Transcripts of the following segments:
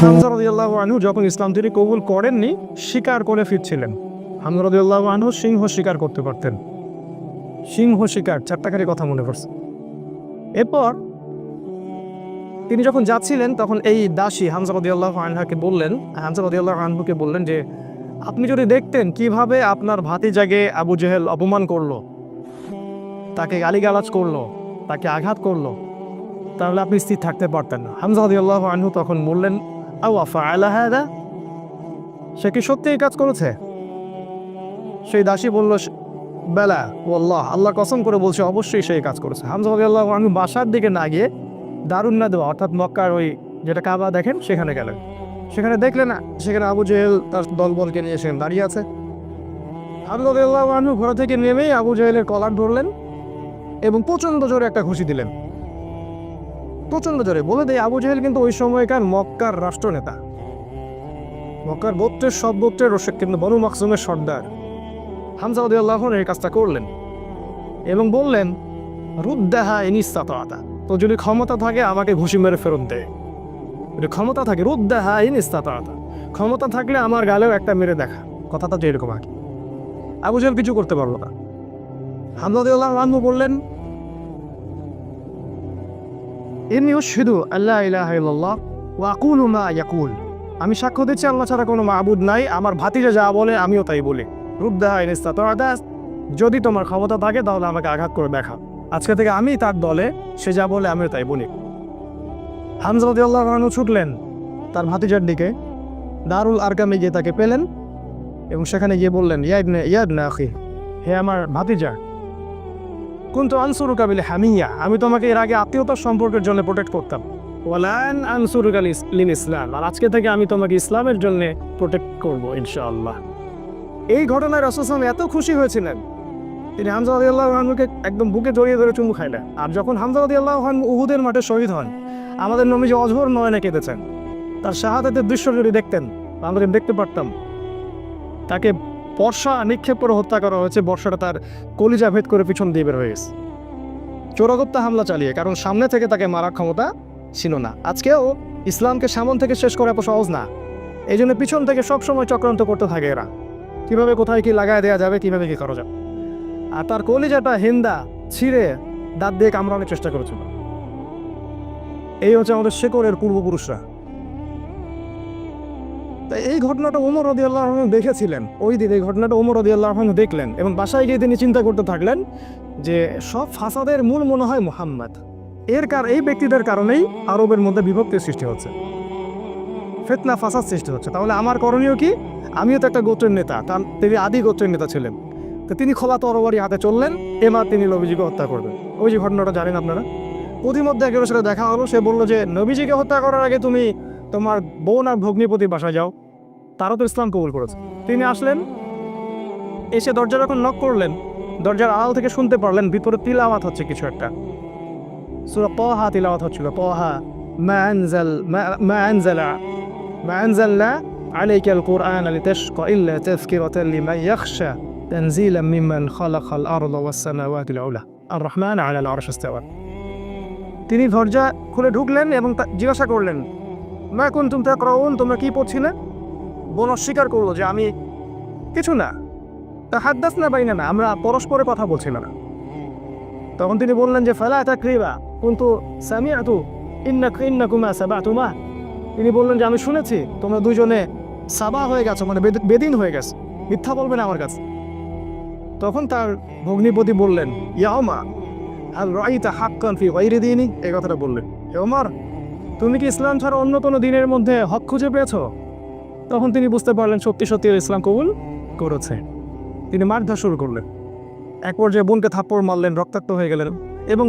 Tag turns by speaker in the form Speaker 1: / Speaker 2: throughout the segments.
Speaker 1: হামজা রাদিয়াল্লাহু আনহু যখন ইসলাম তিনি কবুল করেননি, শিকার করে ফিরছিলেন। হামজা রাদিয়াল্লাহু আনহু সিংহ শিকার করতে পারতেন। সিংহ শিকার, চারটাকারী কথা মনে পড়ছে। এরপর তিনি যখন যাচ্ছিলেন তখন এই দাসী হামজা রাদিয়াল্লাহু আনহুকে বললেন যে, আপনি যদি দেখতেন কিভাবে আপনার ভাতিজাকে আবু জেহেল অপমান করলো, তাকে গালিগালাজ করলো, তাকে আঘাত করলো, তাহলে আপনি স্থির থাকতে পারতেন না। হামজা রাদিয়াল্লাহু আনহু তখন বললেন, আওয়া ফাআলা হাদা, সে কি সত্যি এই কাজ করেছে? সেই দাসী বলল, বেলা ওয়াল্লাহ, আল্লাহর কসম করে বলছে অবশ্যই সেই কাজ করেছে। হামজা রাদিয়াল্লাহু আনহু বাসার দিকে না গিয়ে দারুন নাদওয়া অর্থাৎ মক্কার ওই যেটা কাবা দেখেন সেখানে গেলেন। সেখানে দেখলেন সেখানে আবু জেহেল তার দলবলকে নিয়ে সেখানে দাঁড়িয়ে আছে। হামজা রাদিয়াল্লাহু আনহু ঘোড়া থেকে নেমেই আবু জেহেলের কলার ধরলেন এবং প্রচণ্ড জোরে একটা ঘুষি দিলেন। প্রচণ্ড জোরে। বলে দেয়, আবু জেহেল কিন্তু ওই সময়কার মক্কার রাষ্ট্রনেতা, মক্কার গোত্রের সব গোত্রের রসিক, কিন্তু বনু মাখজুমের সর্দার। হামজা রাদিয়াল্লাহু আনহু এই কাজটা করলেন এবং বললেন, রুদ্দাহা ইন ইসতাতা, তো যদি ক্ষমতা থাকে আমাকে ঘুষি মেরে ফেরত দে। যদি ক্ষমতা থাকে, রুদ্দাহা ইন ইসতাতা, ক্ষমতা থাকলে আমার গালেও একটা মেরে দেখা। কথাটা তো এরকম আগে। আবু জেহেল কিছু করতে পারলো না। হামজা রাদিয়াল্লাহু আনহু বললেন, ইন্নী আশহাদু আল্লা ইলাহা ইল্লাল্লাহ ওয়া আকুলু মা ইয়াকুল, আমি সাক্ষ্য দিচ্ছি আল্লাহ ছাড়া কোনো মাবুদ নাই, আমার ভাতিজা যা বলে আমিও তাই বলি। রুদ্দাহা ইন ইসতাতা, যদি তোমার ক্ষমতা থাকে তাহলে আমাকে আঘাত করে দেখা। আজকে থেকে আমি তার দলে, সে যা বলে আমিও তাই বলি। হামজা রাদিয়াল্লাহু আনহু ছুটলেন তার ভাতিজার দিকে, দারুল আরকামে গিয়ে তাকে পেলেন এবং সেখানে গিয়ে বললেন, ইয়া ইবনে আখি, হে আমার ভাতিজা, কুনতু আনসুরুকা বিল হামিয়া, আমি তোমাকে এর আগে আত্মীয়তার সম্পর্কের জন্য প্রোটেক্ট করতাম। ওয়ালান আনসুরুকা লিল ইসলাম, আর আজকে থেকে আমি তোমাকে ইসলামের জন্য প্রোটেক্ট করব ইনশাআল্লাহ। এই ঘটনায় রাসূল সাল্লাল্লাহু আলাইহি ওয়াসাল্লাম এত খুশি হয়েছিলেন, তিনি হামজা রাদিয়াল্লাহু আনহুকে একদম বুকে জড়িয়ে ধরে চুমু খাইলেন। আর যখন হামজা রাদিয়াল্লাহু আনহু উহুদের মাঠে শহীদ হন, আমাদের নবীজি অঝোর নয়নে কেঁদেছেন। তার শাহাদাতের দৃশ্য যদি দেখতেন, আমরা দেখতে পারতাম তাকে বর্ষা নিক্ষেপ করে হত্যা করা হয়েছে। বর্ষাটা তার কলিজা ভেদ করে পিছন দিয়ে বের হয়ে গেছে, চোরাগোপ্তা হামলা চালিয়ে, কারণ সামনে থেকে তাকে মারার ক্ষমতা ছিল না। আজকেও ইসলামকে সামন থেকে শেষ করা এত সহজ না, এই জন্য পিছন থেকে সবসময় চক্রান্ত করতে থাকে এরা, কিভাবে কোথায় কি লাগায় দেওয়া যাবে, কিভাবে কি করা যাবে। আর তার কলিজাটা হিন্দা ছিঁড়ে দাঁত দিয়ে কামড়ানোর চেষ্টা করেছিল। এই হচ্ছে আমাদের শেকড়ের পূর্বপুরুষরা। তাই এই ঘটনাটা ওমর রাদিয়াল্লাহু আনহু দেখেছিলেন। ওই দিন এই ঘটনাটা ওমর রাদিয়াল্লাহু আনহু দেখলেন এবং বাসায় গিয়ে তিনি চিন্তা করতে থাকলেন যে সব ফাসাদের মূল মনে হয় মুহাম্মদ। এই ব্যক্তিদের কারণেই আরবের মধ্যে বিভক্তির সৃষ্টি হচ্ছে, ফিতনা ফাসাদ সৃষ্টি হচ্ছে। তাহলে আমার করণীয় কি? আমিও তো একটা গোত্রের নেতা, তিনি আদি গোত্রের নেতা ছিলেন। তো তিনি খোলা তরবারি হাতে চললেন, এবার তিনি নবীজিকে হত্যা করবেন। ওই যে ঘটনাটা জানেন আপনারা। প্রতিমধ্যে একজনের সাথে দেখা হলো, সে বললো যে নবীজিকে হত্যা করার আগে তুমি তোমার বোন আর ভগ্নিপতির বাসায় যাও, তারও তো ইসলাম কবুল করেছে। তিনি আসলেন, এসে দরজা যখন নক করলেন, দরজার আড়াল থেকে শুনতে পারলেন ভিতরে তিলাওয়াত হচ্ছে কিছু একটা। সূরা তাহা তিলাওয়াত হচ্ছিল। তাহা মা আনজালনা আলাইকাল কুরআনা লিতাশকা ইল্লা তাযকিরাতান লিমান ইয়াখশা তানজিলাম মিম্মান খালাকাল আরদা ওয়াস সামাওয়াতিল উলা আর রহমান আলাল আরশি ইসতাওয়া। তিনি দরজা খুলে ঢুকলেন এবং জিজ্ঞাসা করলেন, মা কুনতুম তাকরাউন, তোমরা কি পড়ছিলে? বোন অস্বীকার করলো যে আমি কিছু না, তাহাদ্দাসনা বাইনানা, আমরা পরস্পরে কথা বলছিলাম না। তখন তিনি বললেন যে ফালা তাকরিবা কুনতু সামিআতু ইন্নাকুমা সাবাতুমা, তিনি বললেন যে আমি শুনেছি তোমরা দুইজনে সাবা হয়ে গেছো, মানে বেদিন হয়ে গেছে, মিথ্যা বলবে না আমার কাছে। তখন তার ভগ্নিপতি বললেন, ইয়া ওমর হাল রাআইতা হাক্কান ফি গায়রি দীনি, এই কথাটা বললেন। হে ওমর, তুমি কি ইসলাম ছাড়া অন্য কোনো দিনের মধ্যে হক খুঁজে পেয়েছো? তখন তিনি বুঝতে পারলেন সত্যি সত্যি ইসলাম কবুল করেছে। তিনি মারধর শুরু করলেন। এক পর্যায়ে বোনকে থাপ্পড় মারলেন, রক্তাক্ত হয়ে গেলেন। এবং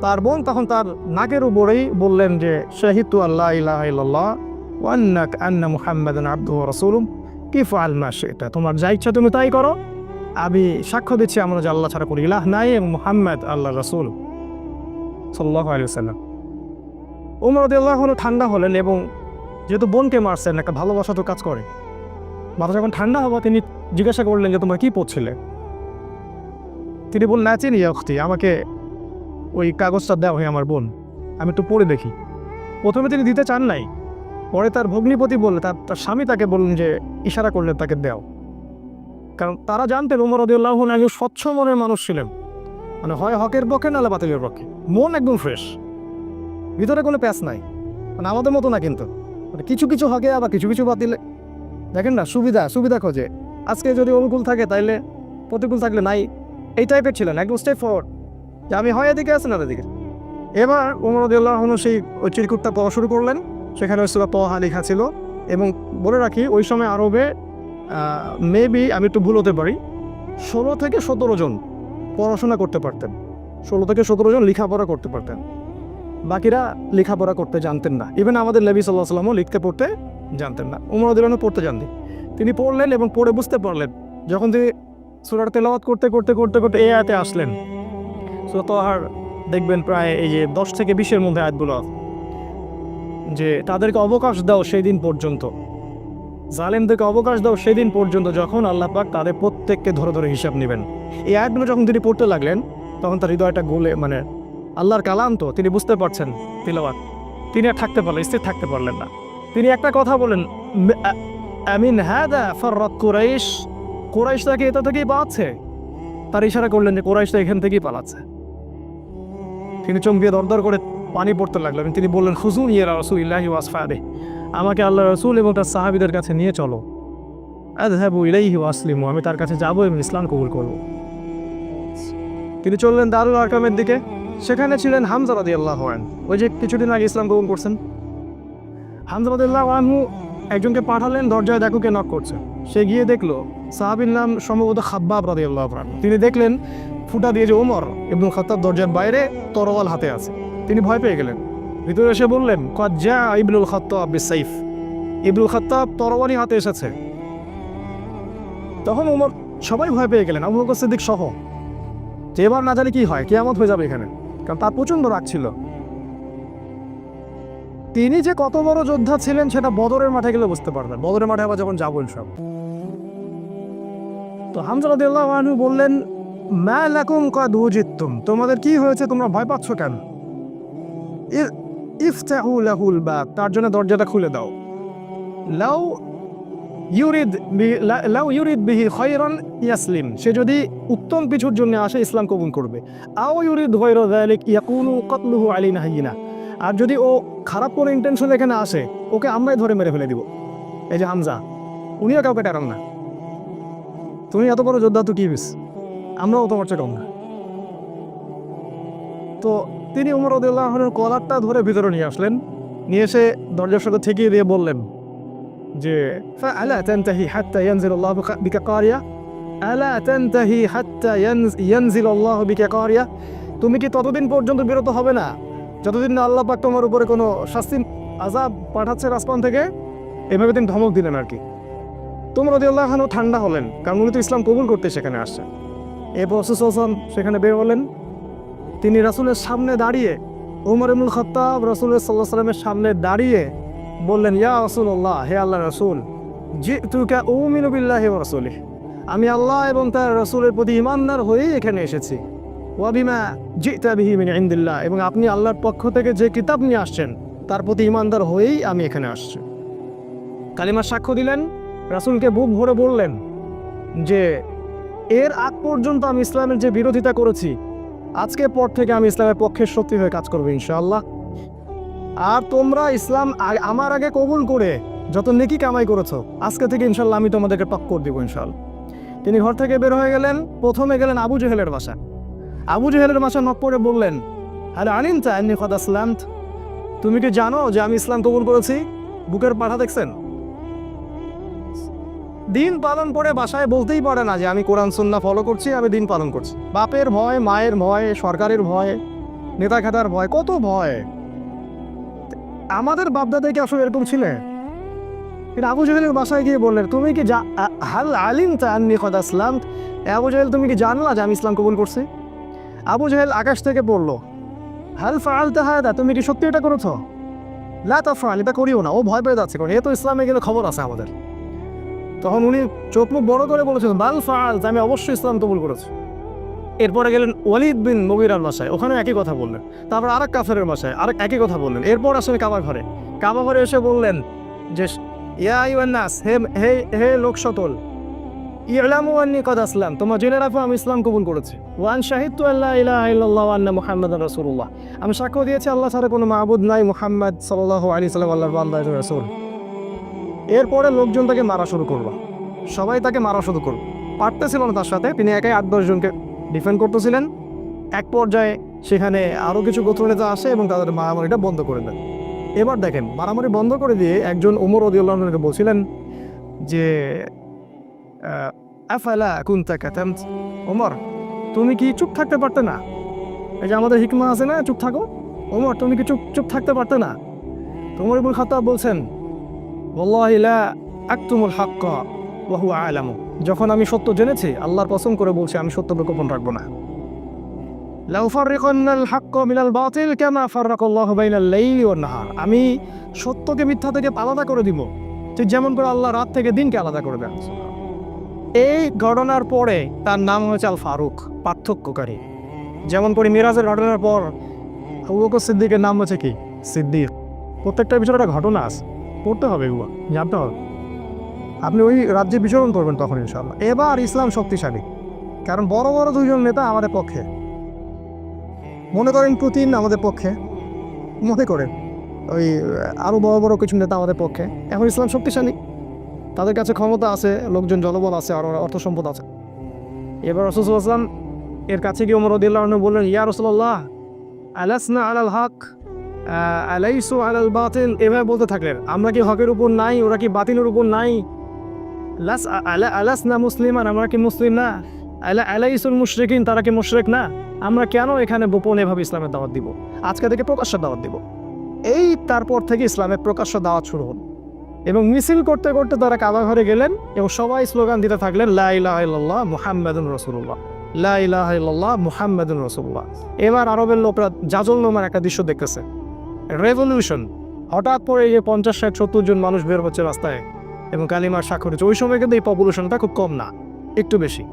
Speaker 1: তার বোন তখন তার নাকের উপরেই বললেন যে শাহিদতু আল্লা ইলাহা ইল্লাল্লাহ ওয়া আন্না মুহাম্মাদান আবদুহু ওয়া রাসূলুহু কিফআল মা শি'তা, তোমার যা ইচ্ছা তুমি তাই করো, আমি সাক্ষ্য দিচ্ছি আমরা যে আল্লাহ ছাড়া কোনো ইলাহ নাই এবং মুহাম্মদ আল্লাহর রাসূল সাল্লাল্লাহু আলাইহি ওয়াসাল্লাম। ওমর রাদিয়াল্লাহু আনহু ঠান্ডা হলেন এবং যেহেতু বোনকে মারছেন, একটা ভালোবাসা তো কাজ করে। মাথা যখন ঠান্ডা হওয়া, তিনি জিজ্ঞাসা করলেন যে তোমরা কি পড়ছিলে? তিনি বললেন, নাচিনি অখতি, আমাকে ওই কাগজটা দেওয়া হয় আমার বোন, আমি একটু পড়ে দেখি। প্রথমে তিনি দিতে চান নাই, পরে তার ভগ্নিপতি বললেন, তার স্বামী তাকে বললেন যে ইশারা করলেন তাকে দাও, কারণ তারা জানতেন ওমর রাদিয়াল্লাহু আনহু একজন স্বচ্ছ মনের মানুষ ছিলেন, মানে হয় হকের পক্ষে নাহলে বাতিলের পক্ষে, মন একদম ফ্রেশ, ভিতরে কোনো প্যাচ নাই, মানে আমাদের মতো না কিন্তু, মানে কিছু কিছু হকে আবার কিছু কিছু বাতিলে, দেখেন না সুবিধা খোঁজে, আজকে যদি অনুকূল থাকে তাইলে প্রতিকূল থাকলে নাই, এই টাইপের ছিলেন, একদম স্টেপ ফরওয়ার্ড যে আমি হয় এদিকে আছি না এদিকে। এবার ওমর রাদিয়াল্লাহু আনহু সেই ওই চিরকুটটা পড়া শুরু করলেন, সেখানে সূরা তাহা লেখা ছিল, এবং বলে রাখি ওই সময় আরবে মেবি আমি একটু ভুল হতে পারি, 16 থেকে 17 জন পড়াশোনা করতে পারতেন, 16 থেকে 17 জন লেখাপড়া করতে পারতেন, বাকিরা লেখাপড়া করতে জানতেন না। ইভেন আমাদের নবী সাল্লাল্লাহু আলাইহি ওয়াসাল্লামও লিখতে পড়তে জানতেন না, ওমর রাদিয়াল্লাহু আনহু পড়তে জানতেন। তিনি পড়লেন এবং পড়ে বুঝতে পারলেন, যখন তিনি সূরাটা তেলাওয়াত করতে করতে করতে করতে এই আয়াতে আসলেন, সূরা তাহার দেখবেন প্রায় এই যে 10 থেকে 20-এর মধ্যে আয়াতগুলো, যে তাদেরকে অবকাশ দাও সেই দিন পর্যন্ত, জালেমদেরকে অবকাশ দাও সেই দিন পর্যন্ত যখন আল্লাহ পাক তাদের প্রত্যেককে ধরে ধরে হিসাব নেবেন। এই আয়াতগুলো যখন তিনি পড়তে লাগলেন তখন তার হৃদয়টা গলে, মানে আল্লাহর কালাম তো তিনি বুঝতে পারছেন তিলাওয়াত, তিনি আর থাকতে পারলেন, স্থির থাকতে পারলেন না। তিনি একটা কথা বলেন, আমিন হাদা ফাররাত কুরাইশ, কুরাইশ তাকে এটা থেকেই পালাচ্ছে, তার ইশারা করলেন যে কুরাইশটা এখান থেকেই পালাচ্ছে। তিনি চমকিয়ে দরদর করে পানি পড়তে লাগলেন, তিনি বললেন খুজুন ইয়া রাসূলুল্লাহি ওয়া আসফারে, আমাকে আল্লাহ রাসূল এবং তার সাহাবীদের কাছে নিয়ে চলো, আযহাবু ইলাইহি ওয়া আসলিমু, আমি তার কাছে যাবো এবং ইসলাম কবুল করব। তিনি চললেন দারুল আরকামের দিকে, সেখানে ছিলেন হামজা রাদিয়াল্লাহু আনহু, ওই যে কিছুদিন আগে ইসলাম কবুল করছেন। হামজা রাদিয়াল্লাহু আনহু একজনকে পাঠালেন, দরজায় দেখো কে নক করছে, সে গিয়ে দেখলো সাহাবীর নাম সম্ভবত খাব্বাব রাদিয়াল্লাহু আনহু। তিনি দেখলেন ফুটা দিয়ে যে ওমর ইবনুল খাত্তাব দরজার বাইরে তরোয়াল হাতে আছে, তিনি ভয় পেয়ে গেলেন, ভিতরে এসে বললেন ক্বাদ জা ইবনুল খাত্তাব বিসাইফ, ইবনুল খাত্তাব তরোয়ালি হাতে এসেছে। তখন ওমর, সবাই ভয় পেয়ে গেলেন, আবু বকর সিদ্দিক সহ, যে এবার না জানি কি হয়, কিয়ামত হয়ে যাবে এখানে, কারণ তার প্রচণ্ড রাগ ছিল। তিনি যে কত বড় যোদ্ধা ছিলেন সেটা বদরের মাঠে গেলে বুঝতে পারবেন, বদরের মাঠে আবার যখন যাবো সব। তো হামজা রাদিয়াল্লাহু আনহু বললেন, মা লাকুম ক্বাদ উজিতুম, তোমাদের কি হয়েছে, তোমরা ভয় পাচ্ছ কেন? ইফতাহু লাহুল বাব, তার জন্য দরজাটা খুলে দাও। লাউ ইউরিদ বিহি খায়রান ইয়াসলিম, সে যদি উত্তম কিছুর জন্য আসে ইসলাম কবুল করবে। আও ইউরিদ গায়রা যালিক ইয়াকুনু কাতলুহু আলাইনা হাইয়িনা, আর যদি ও খারাপ কোনো ইন্টেনশন এখানে আসে, ওকে আমরাই ধরে মেরে ফেলে দিব। এই যে হামজা, উনিও কাউকে টারান না, তুমি এত বড় যোদ্ধা তো কি বিস, আমরাও তোমার চেয়ে কম না। তো তিনি ওমর রাদিয়াল্লাহু আনহুর কলারটা ধরে ভিতরে নিয়ে আসলেন, নিয়ে এসে দরজার সাথে ঠেকিয়ে দিয়ে বললেন যে আলা তানতাহি হাত্তা ইয়ানজিলাল্লাহু বিকা কারিয়া, আলা তানতাহি হাত্তা ইয়ানজিলাল্লাহু বিকা কারিয়া, তুমি কি ততদিন পর্যন্ত বিরত হবে না যতদিন না আল্লাহ পাক তোমার উপরে কোনো শাস্তি আযাব পাঠাচ্ছে আসমান থেকে? এভাবে তিনি ধমক দিলেন আর কি। ওমর রাদিয়াল্লাহু আনহু ঠান্ডা হলেন, কারণ উনি তো ইসলাম কবুল করতে সেখানে আসছেন। এরপর রাসূল সাল্লাল্লাহু আলাইহি ওয়াসাল্লাম সেখানে বের হলেন, তিনি রাসূলের সামনে দাঁড়িয়ে, ওমর ইবনুল খাত্তাব রাসূল সাল্লাল্লাহু আলাইহি ওয়াসাল্লামের সামনে দাঁড়িয়ে বললেন, ইয়া রাসূলুল্লাহ, হে আল্লাহর রাসূল, জিতুকা উমিনু বিল্লাহি ওয়া রাসূলিহি, আমি আল্লাহ এবং তার রাসূলের প্রতি ঈমানদার হয়েই এখানে এসেছি। ওয়া বিমা জিতা বিহি মিন ইনদিল্লাহ, এবং আপনি আল্লাহর পক্ষ থেকে যে কিতাব নিয়ে আসছেন তার প্রতি ঈমানদার হয়েই আমি এখানে আসছি। কালিমার সাক্ষ্য দিলেন, রাসূলকে বুক ভরে বললেন যে এর আগ পর্যন্ত আমি ইসলামের যে বিরোধিতা করেছি, আজকের পর থেকে আমি ইসলামের পক্ষের শক্তি হয়ে কাজ করবো ইনশাআল্লাহ। আর তোমরা ইসলাম আমার আগে কবুল করে যত নেকি কামাই করেছো, আজকে থেকে ইনশাআল্লাহ আমি তোমাদেরকে টক্কর দিব ইনশাআল্লাহ। তিনি ঘর থেকে বের হয়ে গেলেন, প্রথমে গেলেন আবু জেহেলের বাসা। আবু জেহেলের বাসা নক করে বললেন, আরে আলিমতা আন্নী কদ আসলামত, তুমি কি জানো যে আমি ইসলাম কবুল করেছি? বুকের পাঠা দেখছেন? দিন পালন করে বাসায় বলতেই পারে না যে আমি কোরআন সুন্নাহ ফলো করছি, আমি দিন পালন করছি। বাপের ভয়, মায়ের ভয়, সরকারের ভয়, নেতা খেতার ভয়, কত ভয়। আমাদের বাপদাদাই কি আসলে এরকম ছিলেন? কিন্তু আবু জেহেলের বাসায় গিয়ে বললেন, তুমি কি হাল আলিমতা আন্নী কদ আসলামত, আবু জেহেল তুমি কি জানলা যে আমি ইসলাম কবুল করছি? আবু জেহেল আকাশ থেকে পড়লো, হাল ফাআলতা হাদা, তুমি কি সত্যি এটা করেছো? লা তাফআল, এটা করিও না। ও ভয় পেয়ে যাচ্ছে, কারণ এ তো ইসলামে গেলে খবর আছে আমাদের। তখন উনি চোখ মুখ বড় করে বলেছেন, বাল ফাআলতা, আমি অবশ্যই ইসলাম কবুল করেছি। এরপরে গেলেন ওয়ালিদ বিন মুগীরার বাসায়, ওখানে একই কথা বললেন। তারপর আরেক কাফেরের বাসায় আরেক একই কথা বললেন। এরপর আসলে কাবা ঘরে এসে বললেন, যে ইয়া আইয়ুহান নাস, হে হে হে লোক সকল, ইলামু আন্নী কদ আসলাম, তোমরা জেনে রাখো আমি ইসলাম কবুল করেছি। ওয়ান শাহিদতু আল্লা ইলাহা ইল্লাল্লাহ ওয়া আন্না মুহাম্মাদান রাসূলুল্লাহ, আমি সাক্ষ্য দিয়েছি আল্লাহ ছাড়া কোনো মাবুদ নাই, মুহাম্মদ সাল্লাল্লাহু আলাইহি সাল্লাম আল্লাহর বান্দা এবং রাসূল। এরপরে লোকজন তাকে মারা শুরু করলো, সবাই তাকে মারা শুরু করলো, পারতেছিল না তার সাথে, তিনি একাই 8-10 জনকে ডিফেন্ড করতেছিলেন। এক পর্যায়ে সেখানে আরও কিছু গোত্রনেতা আসে এবং তাদের মারামারিটা বন্ধ করে দেন। এবার দেখেন, মারামারি বন্ধ করে দিয়ে একজন ওমর রাদিয়াল্লাহু আনহুকে বলছিলেন যে আফালা কুনতা কাতামত, ওমর তুমি কি চুপ থাকতে পারতে না? এই যে আমাদের হিকমা আছে না, চুপ থাকো, ওমর তুমি কি চুপ থাকতে পারতে না? ওমর ইবনে খাত্তাব বলছেন, ওয়াল্লাহি লা আকতুমুল হাক্কা ওয়া হুয়া আলামু, যখন আমি সত্য জেনেছি আল্লাহর কসম করে বলছি আমি সত্যকে গোপন রাখবো না। লাউ ফাররিকান্নাল হাক্কা মিনাল বাতিল কামা ফাররাকাল্লাহু বাইনাল লাইলি ওয়ান নাহার, আমি সত্যকে মিথ্যা থেকে আলাদা করে দিব, ঠিক যেমন করে আল্লাহ রাত থেকে দিনকে আলাদা করে দেন। এই ঘটনার পরে তার নাম হয়েছে আল ফারুক, পার্থক্যকারী। যেমন করে মিরাজের ঘটনার পর আবু বকর সিদ্দিকের নাম হচ্ছে কি? সিদ্দিক। প্রত্যেকটা বিষয়ে একটা ঘটনা আছে, পড়তে হবে, এগুলো জানতে হবে। আপনি ওই রাজ্যে বিচরণ করবেন তখন ইনশাআল্লাহ। এবার ইসলাম শক্তিশালী, কারণ বড় বড় দুইজন নেতা আমাদের পক্ষে, মনে করেন পুতিন আমাদের পক্ষে, মনে করেন ওই আরও বড় বড় কিছু নেতা আমাদের পক্ষে। এখন ইসলাম শক্তিশালী, তাদের কাছে ক্ষমতা আছে, লোকজন জনবল আছে, আর অর্থ সম্পদ আছে। এবার রাসূল সাল্লাল্লাহু আলাইহি ওয়াসাল্লাম এর কাছে গিয়ে ওমর রাদিয়াল্লাহু আনহু বললেন, ইয়া রাসূলুল্লাহ আলাসনা আলাল হক আলাইসু আলাল বাতিল, এভাবে বলতে থাকলেন, আমরা কি হকের উপর নাই, ওরা কি বাতিলের উপর নাই? আলাসনা মুসলিমান, আমরা কি মুসলিম না? আলাইসুল মুশরিকিন, তারা কি মুশরিক না? আমরা কেন এখানে গোপন এভাবে ইসলামের দাওয়াত দিব? আজকে থেকে প্রকাশ্য দাওয়াত দিব। এই তারপর থেকে ইসলামের প্রকাশ্য দাওয়াত শুরু হল, এবং মিছিল করতে করতে তারা কাবা ঘরে গেলেন এবং সবাই স্লোগান দিতে থাকলেন, লা ইলাহা ইল্লাল্লাহ মুহাম্মাদুর রাসূলুল্লাহ, লা ইলাহা ইল্লাল্লাহ মুহাম্মাদুর রাসূলুল্লাহ। এবার আরবের লোকরা জাজলনামার একটা দৃশ্য দেখতেছে, রেভলিউশন। হঠাৎ করে এই যে 50-60-70 জন মানুষ বের হচ্ছে রাস্তায় এবং কালিমার স্বাক্ষর হচ্ছে। ওই সময় কিন্তু এই পপুলেশনটা খুব কম না, একটু বেশি।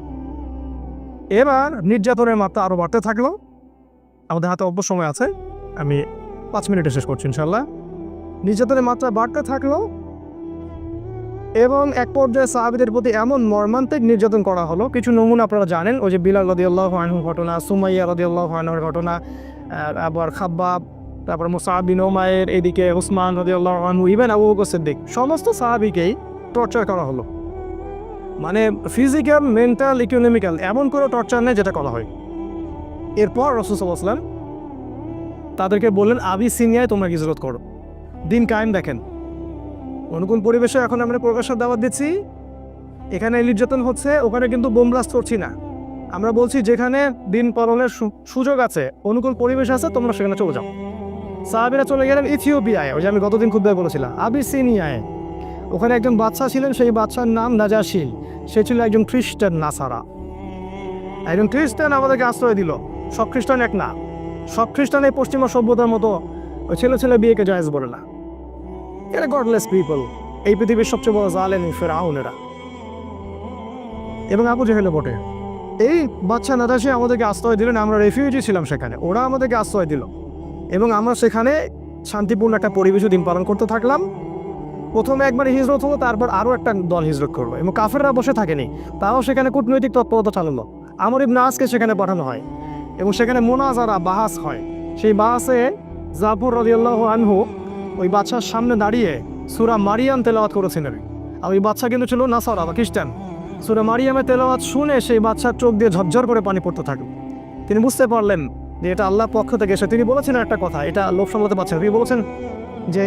Speaker 1: এবার নির্যাতনের মাত্রা আরও বাড়তে থাকলো। আমাদের হাতে অল্প সময় আছে, আমি 5 মিনিটে শেষ করছি ইনশাল্লাহ। নির্যাতনের মাত্রা বাড়তে থাকলো এবং এক পর্যায়ে সাহাবীদের প্রতি এমন মর্মান্তিক নির্যাতন করা হলো। কিছু নমুনা আপনারা জানেন, ওই যে বিলাল রাদিয়াল্লাহু আনহুর ঘটনা, সুমাইয়া রাদিয়াল্লাহু আনহার ঘটনা, আবার খাব্বাব, তারপর মুসআব বিন উমাইর, এদিকে উসমান রাদিয়াল্লাহু আনহু, ইভেন আবু বকর সিদ্দিক, সমস্ত সাহাবীকেই টর্চার করা হলো। মানে ফিজিক্যাল, মেন্টাল, ইকোনমিক্যাল, এমন কোনো টর্চার নেই যেটা করা হয়। এরপর রাসূল সাল্লাল্লাহু আলাইহি ওয়াসাল্লাম তাদেরকে বললেন, আবিসিনিয়ায় তোমরা হিজরত করো, দিন কায়েম। দেখেন অনুকূল পরিবেশে এখন আমরা প্রকাশ্য দাওয়াত দিচ্ছি, এখানে নির্যাতন হচ্ছে, ওখানে কিন্তু বোম ব্লাস্ট করছি না। আমরা বলছি যেখানে দিন পালনের সুযোগ আছে, অনুকূল পরিবেশ আছে, তোমরা সেখানে চলে যাও। সাহাবীরা চলে গেলেন ইথিওপিয়ায়, ওই যে আমি গতদিন খুতবায় বলেছিলাম, আবিসিনিয়ায়। ওখানে একজন বাদশা ছিলেন, সেই বাদশার নাম নাজাশী। সে ছিল একজন খ্রিস্টান নাসারা। একজন খ্রিস্টান আমাদেরকে আশ্রয় দিল। সব খ্রিস্টান এক না, সব খ্রিস্টান এই পশ্চিমা সভ্যতার মতো ওই ছেলে বিয়েকে জায়েজ বলে না। এরা গডলেস পিপল, এই পৃথিবীর সবচেয়ে বড় জালেম ফেরাউন এরা, এবং আবু জেহেলও বটে। এই বাদশা নাজাশী আমাদেরকে আশ্রয় দিলেন, আমরা রেফিউজি ছিলাম সেখানে, ওরা আমাদেরকে আশ্রয় দিল এবং আমরা সেখানে শান্তিপূর্ণ একটা পরিবেশে দিন পালন করতে থাকলাম। প্রথমে একবার হিজরত হলো, তারপর আরও একটা দল হিজরত করলো, এবং কাফেররা বসে থাকেনি, তাও সেখানে কূটনৈতিক তৎপরতা চালালো। আমর ইবনে আসকে সেখানে পাঠানো হয় এবং সেখানে মোনাজারা, বাহাস হয়। সেই বাহাসে জাফর রাদিয়াল্লাহু আনহু ওই বাদশার সামনে দাঁড়িয়ে সূরা মারিয়াম তেলাওয়াত করেছিলেন। আর ওই বাদশা কিন্তু ছিল নাসারা বা খ্রিস্টান। সূরা মারিয়ামের তেলাওয়াত শুনে সেই বাদশার চোখ দিয়ে ঝরঝর করে পানি পড়তে থাকে। তিনি বুঝতে পারলেন যে এটা আল্লাহর পক্ষ থেকে এসে। তিনি বলেছেন একটা কথা, এটা লোক সামলাতে পারছেন। তিনি বলেছেন যে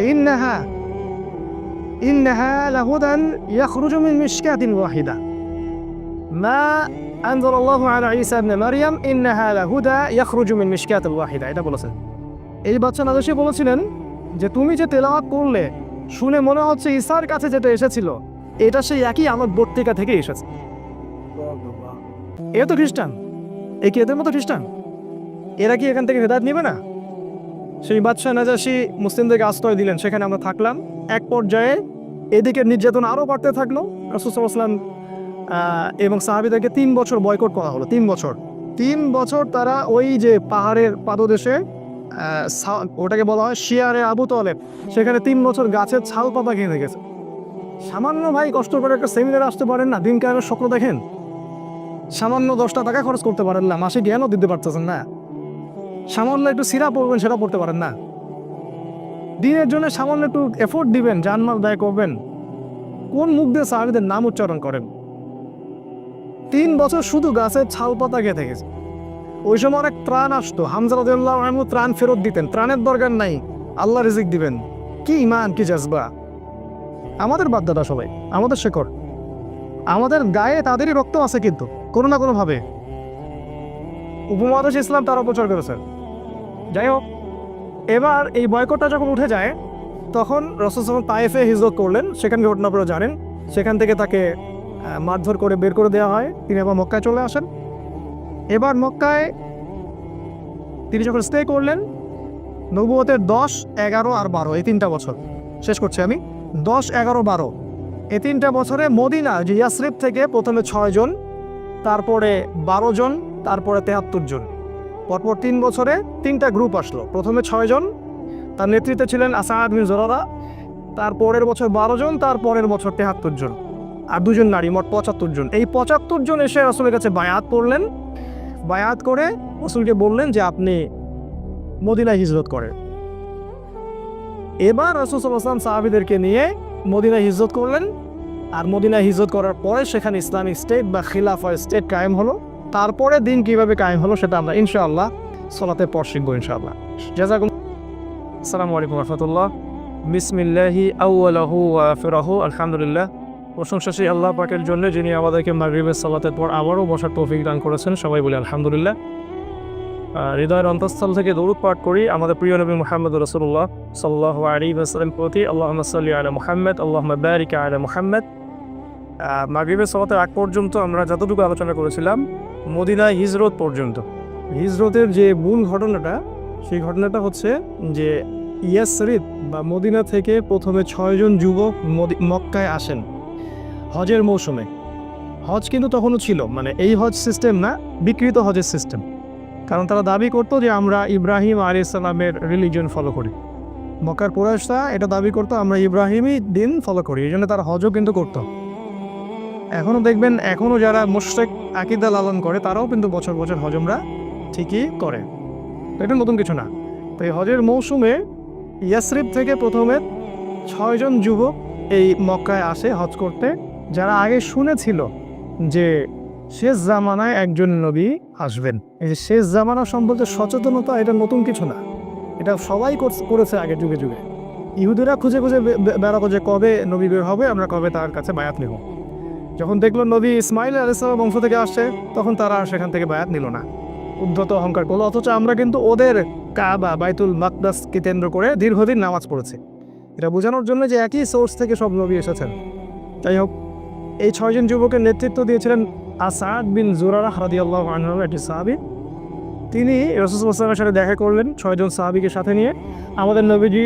Speaker 1: ইন্নাহা লাহুদান ইয়াখরুজু মিন মিশকাতিন ওয়াহিদা মা আনজালাল্লাহু আলা ঈসা ইবনে মারইয়াম ইন্নাহা লাহুদা ইয়াখরুজু মিন মিশকাতিন ওয়াহিদা, এটা বলেছেন। এই বাদশা নাজাশী বলেছিলেন যে তুমি যে তেলাওয়াত করলে শুনে মনে হচ্ছে ঈসার কাছে যেটা এসেছিল এটা সেই একই আমার বর্তিকা থেকে এসেছে। এ তো খ্রিস্টান, এই কি এদের মতো খ্রিস্টান? এরা কি এখান থেকে হেদায়েত নেবে না? সেই বাদশা নাজাশী মুসলিমদেরকে আশ্রয় দিলেন, সেখানে আমরা থাকলাম। এক পর্যায়ে এদিকে নির্যাতন আরও বাড়তে থাকলো। রাসূল সাল্লাল্লাহু আলাইহি ওয়াসাল্লাম এবং সাহাবীদেরকে 3 বছর বয়কট করা হলো। 3 বছর তারা ওই যে পাহাড়ের পাদদেশে ওটাকে বলা হয় শিয়ারে আবু তলেব, সেখানে 3 বছর গাছের ছাল পাতা খেয়ে গেছে। সামান্য ভাই কষ্ট করে একটা সেমিনারে আসতে পারেন না, দিন কায়েমের স্বপ্ন দেখেন, সামান্য 10টা টাকা খরচ করতে পারেন না, মাসে জ্ঞানও দিতে পারতেছেন না, সামান্য একটু সিরা পড়বেন সেটা পড়তে পারেন না, দিনের জন্য সামান্য একটু এফোর্ট দিবেন, জানমাল ব্যয় করবেন, কোন মুখ দিয়ে সাহাবীদের নাম উচ্চারণ করেন? 3 বছর শুধু গাছের ছাল পাতা খেয়ে থেকেছে। ওই সময় অনেক ত্রাণ আসতো, হামজা রাদিয়াল্লাহু আনহু ত্রাণ ফেরত দিতেন, ত্রাণের দরকার নাই, আল্লাহ রিজিক দিবেন। কি ইমান, কি জাজবা! আমাদের বাধ্যতা সবাই, আমাদের শেকড়, আমাদের গায়ে তাদেরই রক্ত আছে, কিন্তু কোনো না কোনো ভাবে উপমহাদেশ ইসলাম তারা প্রচার করেছে। যাই হোক, এবার এই বয়কটটা যখন উঠে যায়, তখন রাসূল সাল্লাল্লাহু তায়েফে হিজরত করলেন। সেখানে ঘটনা আপনারা জানেন, সেখান থেকে তাকে মারধর করে বের করে দেওয়া হয়। তিনি আবার মক্কায় চলে আসেন। এবার মক্কায় তিনি যখন স্টে করলেন, নবুয়তের 10, 11 আর 12 এই 3টা বছর শেষ করছি আমি। 10, 11, 12 এই 3টা বছরে মদিনা যে ইয়াসরিব থেকে প্রথমে 6 জন, তারপরে 12 জন, তারপরে 73 জন, পরপর 3 বছরে 3টা গ্রুপ আসলো। প্রথমে 6 জন, তার নেতৃত্বে ছিলেন আসাদ বিন জুরারা, তারপরের বছর 12 জন, তারপরের বছর 73 জন, আর 2 জন নারী, মোট 75 জন। এই 75 জন এসে রাসূলের কাছে বায়াত করলেন। বায়াত করে রাসূলকে বললেন যে আপনি মদিনায় হিজরত করেন। এবার রাসূল সাল্লাল্লাহু আলাইহি ওয়াসাল্লাম সাহাবীদেরকে নিয়ে মদিনায় হিজরত করলেন। আর মদিনায় হিজরত করার পরে সেখানে ইসলামিক স্টেট বা খিলাফা স্টেট কায়েম হলো। তারপরে দিন কিভাবে কায়েম হলো সেটা আমরা ইনশাআল্লাহ সালাতের পর শিখবো ইনশাআল্লাহ। জাযাকুম আসসালামু আলাইকুম ওয়া রাহমাতুল্লাহ। বিসমিল্লাহি আউওয়ালাহু ওয়া আখিরাহু, আলহামদুলিল্লাহ। প্রশংসা সেই আল্লাহ পাকের জন্য, যিনি আমাদেরকে মাগরিবের সালাতের পর আবারও বসার তৌফিক দান করেছেন। সবাই বলি আলহামদুলিল্লাহ। হৃদয়ের অন্তঃস্থল থেকে দরুদ পাঠ করি আমাদের প্রিয় নবী মুহাম্মদ রাসূলুল্লাহ সাল্লাল্লাহু আলাইহি ওয়াসাল্লামের প্রতি। আল্লাহুম্মা সাল্লি আলা মুহাম্মদ, আল্লাহুম্মা বারিক আলা মুহাম্মদ। মাগরিবের সালাতের আগ পর্যন্ত আমরা যতটুকু আলোচনা করেছিলাম মদিনায় হিজরত পর্যন্ত। হিজরতের যে মূল ঘটনাটা, সেই ঘটনাটা হচ্ছে যে ইয়াসরিব বা মদিনা থেকে প্রথমে 6 জন যুবক মক্কায় আসেন হজের মৌসুমে। হজ কিন্তু তখনও ছিল, মানে এই হজ সিস্টেম না, বিকৃত হজের সিস্টেম। কারণ তারা দাবি করতো যে আমরা ইব্রাহিম আলাইহিস সালামের রিলিজিয়ন ফলো করি। মক্কার কুরাইশরা এটা দাবি করতো আমরা ইব্রাহিমই দিন ফলো করি, এই জন্য তারা হজও কিন্তু করতো। এখনও দেখবেন, এখনও যারা মুশরিক আকীদা লালন করে তারাও কিন্তু বছর বছর হজ উমরা ঠিকই করে, এটা নতুন কিছু না। তো এই হজের মৌসুমে ইয়াসরিব থেকে প্রথমে 6 জন যুবক এই মক্কায় আসে হজ করতে, যারা আগে শুনেছিল যে শেষ জামানায় একজন নবী আসবেন। এই যে শেষ জামানা সম্পর্কে সচেতনতা, এটা নতুন কিছু না, এটা সবাই করেছে আগে যুগে যুগে। ইহুদিরা খুঁজে খুঁজে বেড়াতো যে কবে নবী বের হবে, আমরা কবে তার কাছে বায়াত নেব। যখন দেখলো নবী ইসমাইল আলাইহিস সালাম বংশ থেকে আসছে, তখন তারা আর সেখান থেকে বায়াত নিল না, উদ্ধত অহংকার করলো। অথচ আমরা কিন্তু ওদের কাবা বাইতুল মাকদাসকে কেন্দ্র করে দীর্ঘদিন নামাজ পড়েছি, এটা বোঝানোর জন্য যে একই সোর্স থেকে সব নবী এসেছেন। যাই হোক, এই 6 জন যুবকের নেতৃত্ব দিয়েছিলেন আসাদ বিন জুরারাহ রাদিয়াল্লাহু আনহু, একটি সাহাবী। তিনি রাসূল সাল্লাল্লাহু আলাইহি ওয়াসাল্লামের সাথে দেখা করলেন 6 জন সাহাবীকে সাথে নিয়ে। আমাদের নবীজি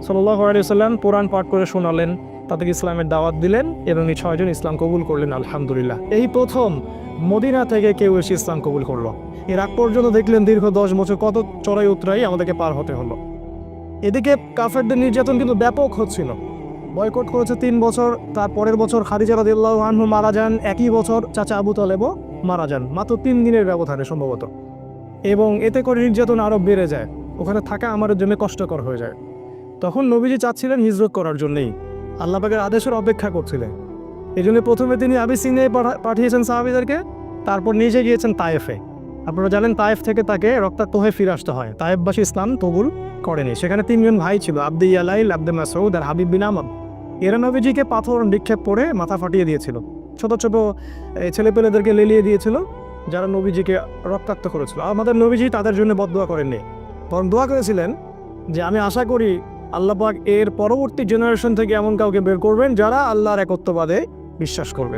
Speaker 1: সাল্লাল্লাহু আলাইহি ওয়াসাল্লাম কোরআন পাঠ করে শোনালেন, তাদেরকে ইসলামের দাওয়াত দিলেন এবং এই 6 জন ইসলাম কবুল করলেন আলহামদুলিল্লাহ। এই প্রথম মদিনা থেকে কেউ এসে ইসলাম কবুল করলো। এর আগ পর্যন্ত দেখলেন দীর্ঘ 10 বছর কত চড়াই উতরাই আমাদেরকে পার হতে হলো। এদিকে কাফেরদের নির্যাতন কিন্তু ব্যাপক হচ্ছিল। বয়কট করেছে 3 বছর, তার পরের বছর খাদিজা রাদিয়াল্লাহু আনহা মারা যান, একই বছর চাচা আবু তালেবও মারা যান, মাত্র 3 দিনের ব্যবধানে সম্ভবত। এবং এতে করে নির্যাতন আরও বেড়ে যায়, ওখানে থাকা আমাদের জন্য কষ্টকর হয়ে যায়। তখন নবীজি চাচ্ছিলেন হিজরত করার জন্যই, আল্লাহ পাকের আদেশের অপেক্ষা করছিলেন। এই জন্য প্রথমে তিনি আবিসিনিয়ায় পাঠিয়েছেন সাহাবীদেরকে, তারপর নিজে গিয়েছেন তায়েফে। আপনারা জানেন তায়েফ থেকে তাকে রক্তাক্ত হয়ে ফিরে আসতে হয়। তায়েফবাসী ইসলাম কবুল করেনি। সেখানে 3 জন ভাই ছিল, আব্দে ইয়ালাইল, আব্দে মাসউদ আর হাবিব বিন আমর। এরা নবীজিকে পাথর নিক্ষেপ করে মাথা ফাটিয়ে দিয়েছিল, ছোট ছোট ছেলেপেলেদেরকে লেলিয়ে দিয়েছিল, যারা নবীজিকে রক্তাক্ত করেছিল। আমাদের নবীজি তাদের জন্য বদদোয়া করেননি, বরং দোয়া করেছিলেন যে আমি আশা করি আল্লাহ পাক এর পরবর্তী জেনারেশন থেকে এমন কাউকে বের করবেন যারা আল্লাহর একত্ববাদে বিশ্বাস করবে।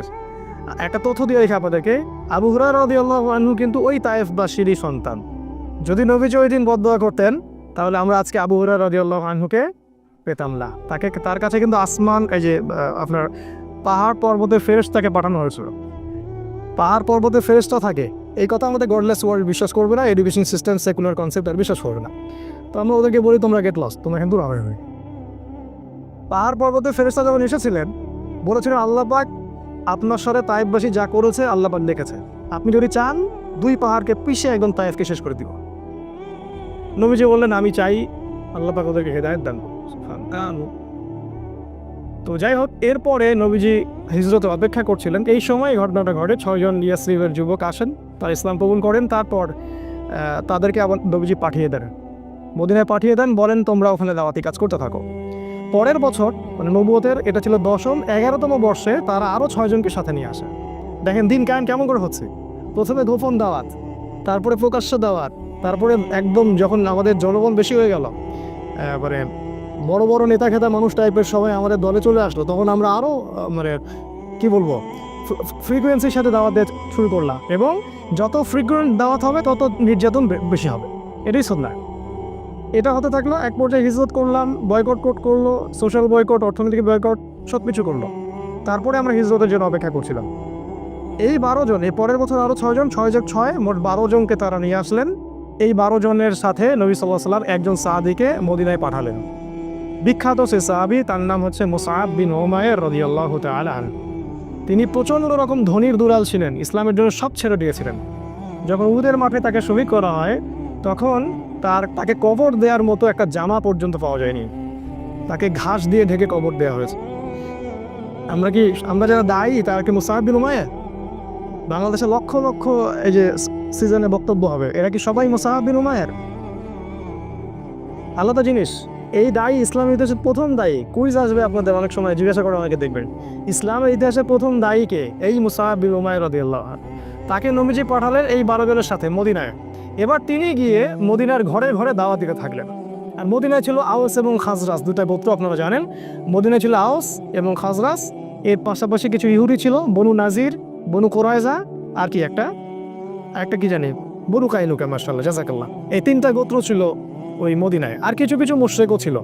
Speaker 1: একটা তথ্য দিয়ে রেখে আপনাদেরকে, আবু হুরায়রা রাদিয়াল্লাহু আনহু কিন্তু ওই তায়েফবাসীরই সন্তান। যদি নবীজি ওই দিন বদদোয়া করতেন, তাহলে আমরা আজকে আবু হুরায়রা রাদিয়াল্লাহু আনহুকে পেতাম না। তার কাছে কিন্তু আসমান, এই যে আপনার পাহাড় পর্বতে ফেরেশতাকে পাঠানো হয়েছিল। পাহাড় পর্বতে ফেরেশতা থাকে, এই কথা আমাদের গডলেস ওয়ার্ল্ড বিশ্বাস করবে না, এডুকেশন সিস্টেম সেকুলার কনসেপ্ট আর বিশ্বাস করবে না। তো আমরা ওদেরকে বলি তোমরা গেট লস, তোমরা কিন্তু হবে। পাহাড় পর্বতে ফেরেশতা যখন এসেছিলেন বলেছিলেন আল্লাহ পাক আপনার সাথে তায়েফবাসী যা করেছে আল্লাহ পাক দেখেছে, আপনি যদি চান 2 পাহাড়কে পিষে একদম তায়েফকে শেষ করে দিব। নবীজি বললেন আমি চাই, আল্লাহ পাক ওদেরকে হেদায়েত দান করুন। তো যাই হোক, এরপরে নবীজি হিজরতে অপেক্ষা করছিলেন, এই সময় ঘটনাটা ঘটে। 6 জন ইয়াসরিবের যুবক আসেন, তারা ইসলাম কবুল করেন। তারপর তাদেরকে আবার নবীজি পাঠিয়ে দেন, মদিনায় পাঠিয়ে দেন, বলেন তোমরা ওখানে দাওয়াতি কাজ করতে থাকো। পরের বছর মানে নবুয়তের এটা ছিল 10ম 11তম বর্ষে তারা আরও 6 জনকে সাথে নিয়ে আসে। দেখেন দিন কায়েম কেমন করে হচ্ছে। প্রথমে গোপন দাওয়াত, তারপরে প্রকাশ্য দাওয়াত, তারপরে একদম যখন আমাদের জনবল বেশি হয়ে গেল, মানে বড় বড় নেতা খেতা মানুষ টাইপের সবাই আমাদের দলে চলে আসলো, তখন আমরা আরও মানে কি বলবো ফ্রিকোয়েন্সির সাথে দাওয়াত দিয়ে শুরু করলাম। এবং যত ফ্রিকোয়েন্ট দাওয়াত হবে তত নির্যাতন বেশি হবে। এটাই সুন্নাহ। এটা হতে থাকলো। এক পর্যায়ে হিজরত করলাম, বয়কট করলো, সোশ্যাল বয়কট, অর্থনৈতিক বয়কট, সব কিছু করলো। তারপরে আমরা হিজরতের জন্য অপেক্ষা করছিলাম। এই 12 জন, এই পরের বছর আরও 6 জন, 6+6 মোট 12 জনকে তারা নিয়ে আসলেন। এই 12 জনের সাথে নবী সাল্লাল্লাহু আলাইহি ওয়াসাল্লাম একজন সাহাবীকে মদিনায় পাঠালেন। বিখ্যাত সে সাহাবী, তার নাম হচ্ছে মুসআব বিন উমাইর রাদিয়াল্লাহু তাআলা আনহু। তিনি প্রচণ্ড রকম ধনীর দুলাল ছিলেন, ইসলামের জন্য সব ছেড়ে দিয়েছিলেন। যখন উহুদের মাঠে তাকে শহীদ করা হয় তখন তাকে কবর দেওয়ার মতো একটা জামা পর্যন্ত পাওয়া যায়নি, তাকে ঘাস দিয়ে ঢেকে কবর দেওয়া হয়েছে। আমরা যারা দায়ী তারা কি মুসআব বিন উমাইর? বাংলাদেশে লক্ষ লক্ষ এই যে সিজনে বক্তব্য হবে, এরা কি সবাই মুসআব বিন উমাইর? আলাদা জিনিস। এই দায়ী ইসলামের ইতিহাসের প্রথম দায়ী। কুইজ আসবে আপনাদের অনেক সময়, জিজ্ঞাসা করে অনেকে দেখবেন ইসলামের ইতিহাসের প্রথম দায়ীকে, এই মুসআব বিন উমাইর রাদিয়াল্লাহু আনহু। তাকে নবীজি পাঠালেন এই 12 জনের সাথে মদিনায়। এবার তিনি গিয়ে মদিনার ঘরে ঘরে দাওয়াত দিতে থাকলেন। আর মদিনায় ছিল আউস এবং খাজরাজ, দুটা গোত্র আপনারা জানেন। মদিনায় ছিল আউস এবং খাজরাজ, এর পাশাপাশি কিছু ইহুদি ছিল, বনু নাজির, বনু কোরাইজা, আর কি একটা কি জানি বনু কাইনুকা, মাশাআল্লাহ জাযাকাল্লাহ। এই 3টা গোত্র ছিল ওই মদিনায়। আর কিছু কিছু মুশরিকও ছিল।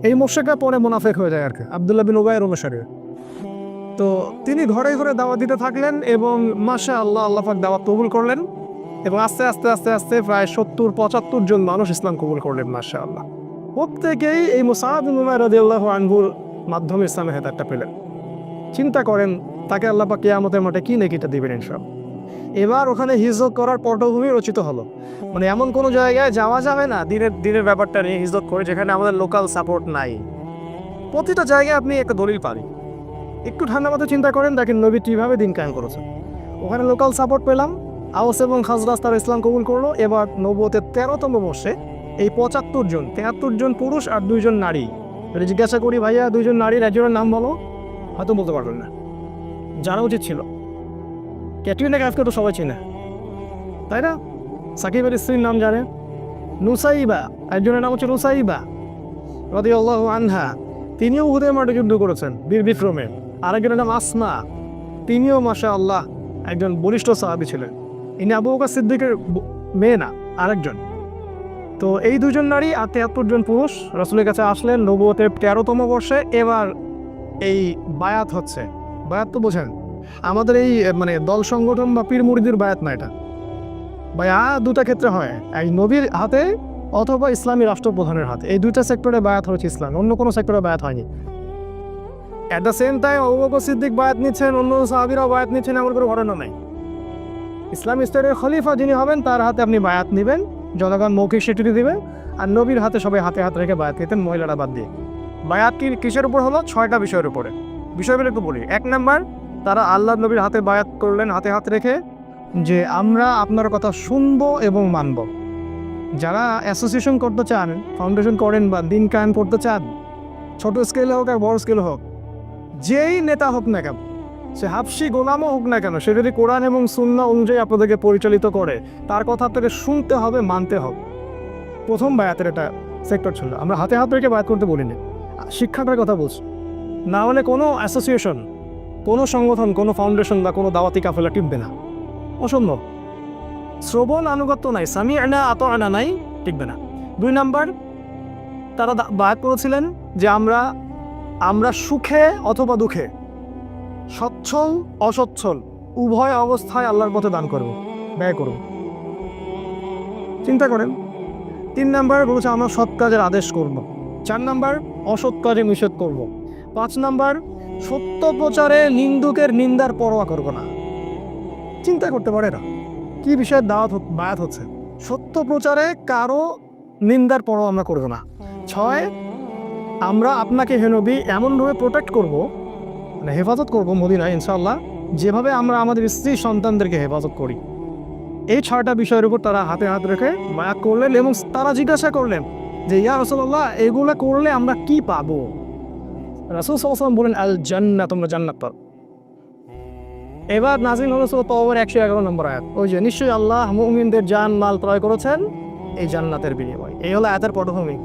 Speaker 1: এই মুশরিকরা পরে মুনাফিক হয়ে যায় আর কি, আব্দুল্লাহ বিন উবাইয়ের অনুসারী। তো তিনি ঘরে ঘরে দাওয়াত দিতে থাকলেন এবং মাশাআল্লাহ আল্লাহ পাক দাওয়াত কবুল করলেন। এবং আস্তে আস্তে আস্তে আস্তে প্রায় 70-75 জন মানুষ ইসলাম কবুল করলেন মাশাআল্লাহ। প্রত্যেকেই এই মুসআব বিন উমাইর রাদিয়াল্লাহু আনহুর মাধ্যমে ইসলামের হেদায়েতটা পেলেন। চিন্তা করেন তাকে আল্লাহ পাক কিয়ামতের মাঠে কি নেকিটা দিবেন ইনশাআল্লাহ। এবার ওখানে হিজরত করার পটভূমি রচিত হলো। মানে এমন কোনো জায়গায় যাওয়া যাবে না দিনের ব্যাপারটা নিয়ে হিজরত করে যেখানে আমাদের লোকাল সাপোর্ট নাই। প্রতিটা জায়গায় আপনি একটা দলিল পাবেন। একটু ঠান্ডা মাথায় চিন্তা করেন, দেখেন নবী কীভাবে দিন কায়েম করেছেন। ওখানে লোকাল সাপোর্ট পেলাম, আউস এবং খাজরাজ তারা ইসলাম কবুল করলো। এবার নবুয়তের 13তম বর্ষে এই 73 জন পুরুষ আর 2 জন নারী। যদি জিজ্ঞাসা করি ভাইয়া 2 জন নারীর একজনের নাম বলো, হয়তো বলতে পারবেন না। জানা উচিত ছিল। ক্যাটরিনা কাইফকে তো সবাই চেনে, তাই না? সাকিবের স্ত্রীর নাম জানে, নুসাইবা, একজনের নাম হচ্ছে নুসাইবা রাদিয়াল্লাহু আনহা, তিনিও উহুদের মাঠে যুদ্ধ করেছেন বীর বিক্রমে। আরেকজনের নাম আসমা, তিনিও মাশাআল্লাহ একজন বলিষ্ঠ সাহাবী ছিলেন। ইনি আবু বকর সিদ্দিকের মেয়ে না, আরেকজন। তো এই 2 জন নারী আর 73 জন পুরুষ রাসূলের কাছে আসলেন নবুয়তের 13তম বর্ষে। এবার এই বায়াত হচ্ছে। বায়াত তো বোঝেন, আমাদের এই মানে দল সংগঠন বা পীর মুরিদের বায়াত না, এটা বায়াত 2টা ক্ষেত্রে হয়, এক নবীর হাতে অথবা ইসলামী রাষ্ট্রপ্রধানের হাতে। এই 2টা সেক্টরে বায়াত হচ্ছে ইসলাম, অন্য কোনো সেক্টরে বায়াত হয়নি। At the same time Abu Bakr Siddiq বায়াত নিচ্ছেন, অন্য সাহাবীরাও বায়াত নিচ্ছেন, এমন কোনো ঘটনা নাই। ইসলামী স্টেটের খলিফা যিনি হবেন তার হাতে আপনি বায়াত নেবেন, জনগণ মৌখিক স্বীকৃতি দিবেন। আর নবীর হাতে সবাই হাতে হাত রেখে বায়াত নিতেন, মহিলারা বাদ দিয়ে। বায়াত কিসের উপর হলো? 6টা বিষয়ের উপরে। বিষয়গুলো একটু বলি। 1 নাম্বার, তারা আল্লাহ নবীর হাতে বায়াত করলেন হাতে হাত রেখে যে আমরা আপনার কথা শুনবো এবং মানব। যারা অ্যাসোসিয়েশন করতে চান, ফাউন্ডেশন করেন বা দিন কায়েম করতে চান, ছোট স্কেলে হোক আর বড় স্কেলে হোক, যেই নেতা হোক না কেন, সে হাবশি গোলামও হোক না কেন, সে যদি কোরআন এবং সুন্নাহ অনুযায়ী আপনাদেরকে পরিচালিত করে, তার কথা আপনাকে শুনতে হবে, মানতে হবে। প্রথম বায়াতের এটা সেক্টর ছিল। আমরা হাতে হাত রেখে বায়াত করতে বলিনি, শিক্ষাটার কথা বলছি। না হলে কোনো অ্যাসোসিয়েশন, কোনো সংগঠন, কোনো ফাউন্ডেশন বা কোনো দাওয়াতি কাফেলা টিকবে না, অসম্ভব। শ্রবণ আনুগত্য নাই, সামি'না আতা'না নাই, টিকবে না। 2 নাম্বার, তারা বায়াত করেছিলেন যে আমরা সুখে অথবা দুঃখে, সচ্ছল অসচ্ছল উভয় অবস্থায় আল্লাহর পথে দান করব, ব্যয় করব। চিন্তা করেন, 3 নাম্বার বলেছে আমরা সৎ কাজের আদেশ করব। 4 নাম্বার অসৎ কাজে নিষেধ করব। 5 নাম্বার সত্য প্রচারে নিন্দুকের নিন্দার পরোয়া করব না। চিন্তা করতে পারে না কি বিষয়ে বায়াত হচ্ছে। সত্য প্রচারে কারো নিন্দার পরোয়া আমরা করব না। 6 আমরা আপনাকে হে নবী এমনভাবে প্রোটেক্ট করব, মানে হেফাজত করব মদিনায় ইনশাআল্লাহ, যেভাবে আমরা আমাদের স্ত্রী সন্তানদেরকে হেফাজত করি। এই 6টা বিষয়ের উপর তারা হাতে হাত রেখে বায়াত করলেন এবং তারা জিজ্ঞাসা করলেন যে ইয়া রাসূলুল্লাহ এগুলো করলে আমরা কি পাবো? রাসূল সাল্লাল্লাহু আলাইহি ওয়াসাল্লাম বলেন আল জান্নাহ, তোমরা জান্নাত পাবে। এবার নাযিল হলো সূরা তাওবার 111 নম্বর আয়াত। ওই যে নিশ্চয়ই আল্লাহ মুমিনদের জান মাল ক্রয় করেছেন এই জান্নাতের বিনিময়ে। এই হলো আয়াতের পটভূমি।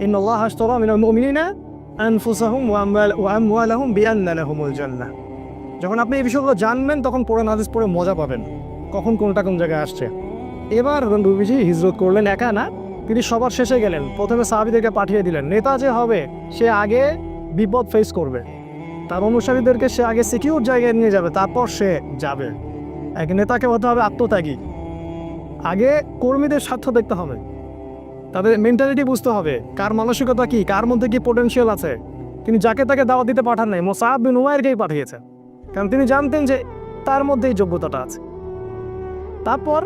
Speaker 1: ইন্নাল্লাহা আশতারা মিনাল মুমিনিনা আনফুসাহুম ওয়া আমওয়ালাহুম বিআন্না লাহুমুল জান্নাহ। যখন আপনি এই বিষয়গুলো জানবেন তখন পড়ে নাজিস পড়ে মজা পাবেন কখন কোনটা কোন জায়গায় আসছে। এবার নবীজি হিজরত করলেন একা না, তিনি সবার শেষে গেলেন। প্রথমে সাহাবীদেরকে পাঠিয়ে দিলেন। নেতা যে হবে সে আগে বিপদ ফেস করবে, তার অনুসারীদেরকে সে আগে সিকিউর জায়গায় নিয়ে যাবে, তারপর সে যাবে। এক নেতাকে হতে হবে আত্মত্যাগী। আগে কর্মীদের স্বার্থ দেখতে হবে, তাদের মেন্টালিটি বুঝতে হবে, কার মানসিকতা কি, কার মধ্যে কি পোটেনশিয়াল আছে। তিনি যাকে তাকে দাওয়াত দিতে পাঠান নাই, মুসআব বিন উমাইরকেই পাঠিয়েছেন, কারণ তিনি জানতেন যে তার মধ্যে এই যোগ্যতাটা আছে। তারপর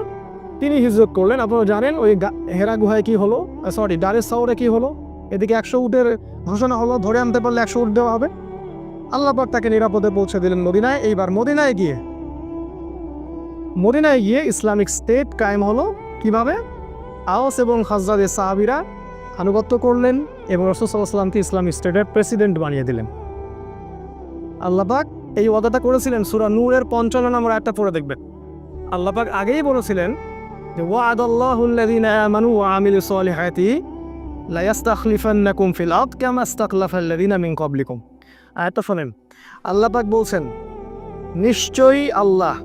Speaker 1: তিনি হিজরত করলেন। আপনারা জানেন ওই হেরা গুহায় কি হলো, দারে সাওরে কি হলো। এদিকে 100 উটের ঘোষণা হলো, ধরে আনতে পারলে 100 উট দেওয়া হবে। আল্লাহ পাক তাকে নিরাপদে পৌঁছে দিলেন মদিনায়। এইবার মদিনায় গিয়ে ইসলামিক স্টেট কায়েম হলো। কিভাবে? আওস এবং খাজরাজের সাহাবীরা আনুগত্য করলেন এবং রাসূল সাল্লাল্লাহু আলাইহি ওয়াসাল্লামকে ইসলামিক স্টেটের প্রেসিডেন্ট বানিয়ে দিলেন। আল্লাহ পাক এই ওয়াদাটা করেছিলেন সূরা নূরের 55 নম্বর আয়াতটা পড়ে দেখবেন। আল্লাহ পাক আগেই বলেছিলেন যে ওয়া'আদাল্লাহুল্লাযীনা আমানু ওয়া আমিলুস সলিহাতি লা ইস্তাখলিফান্নাকুম ফিল আরদ কামা ইস্তাখলাফাল্লাযীনা মিন ক্বাবলিকুম। আয়াতটা শুনেন। আল্লাহ পাক বলছেন নিশ্চয়ই আল্লাহ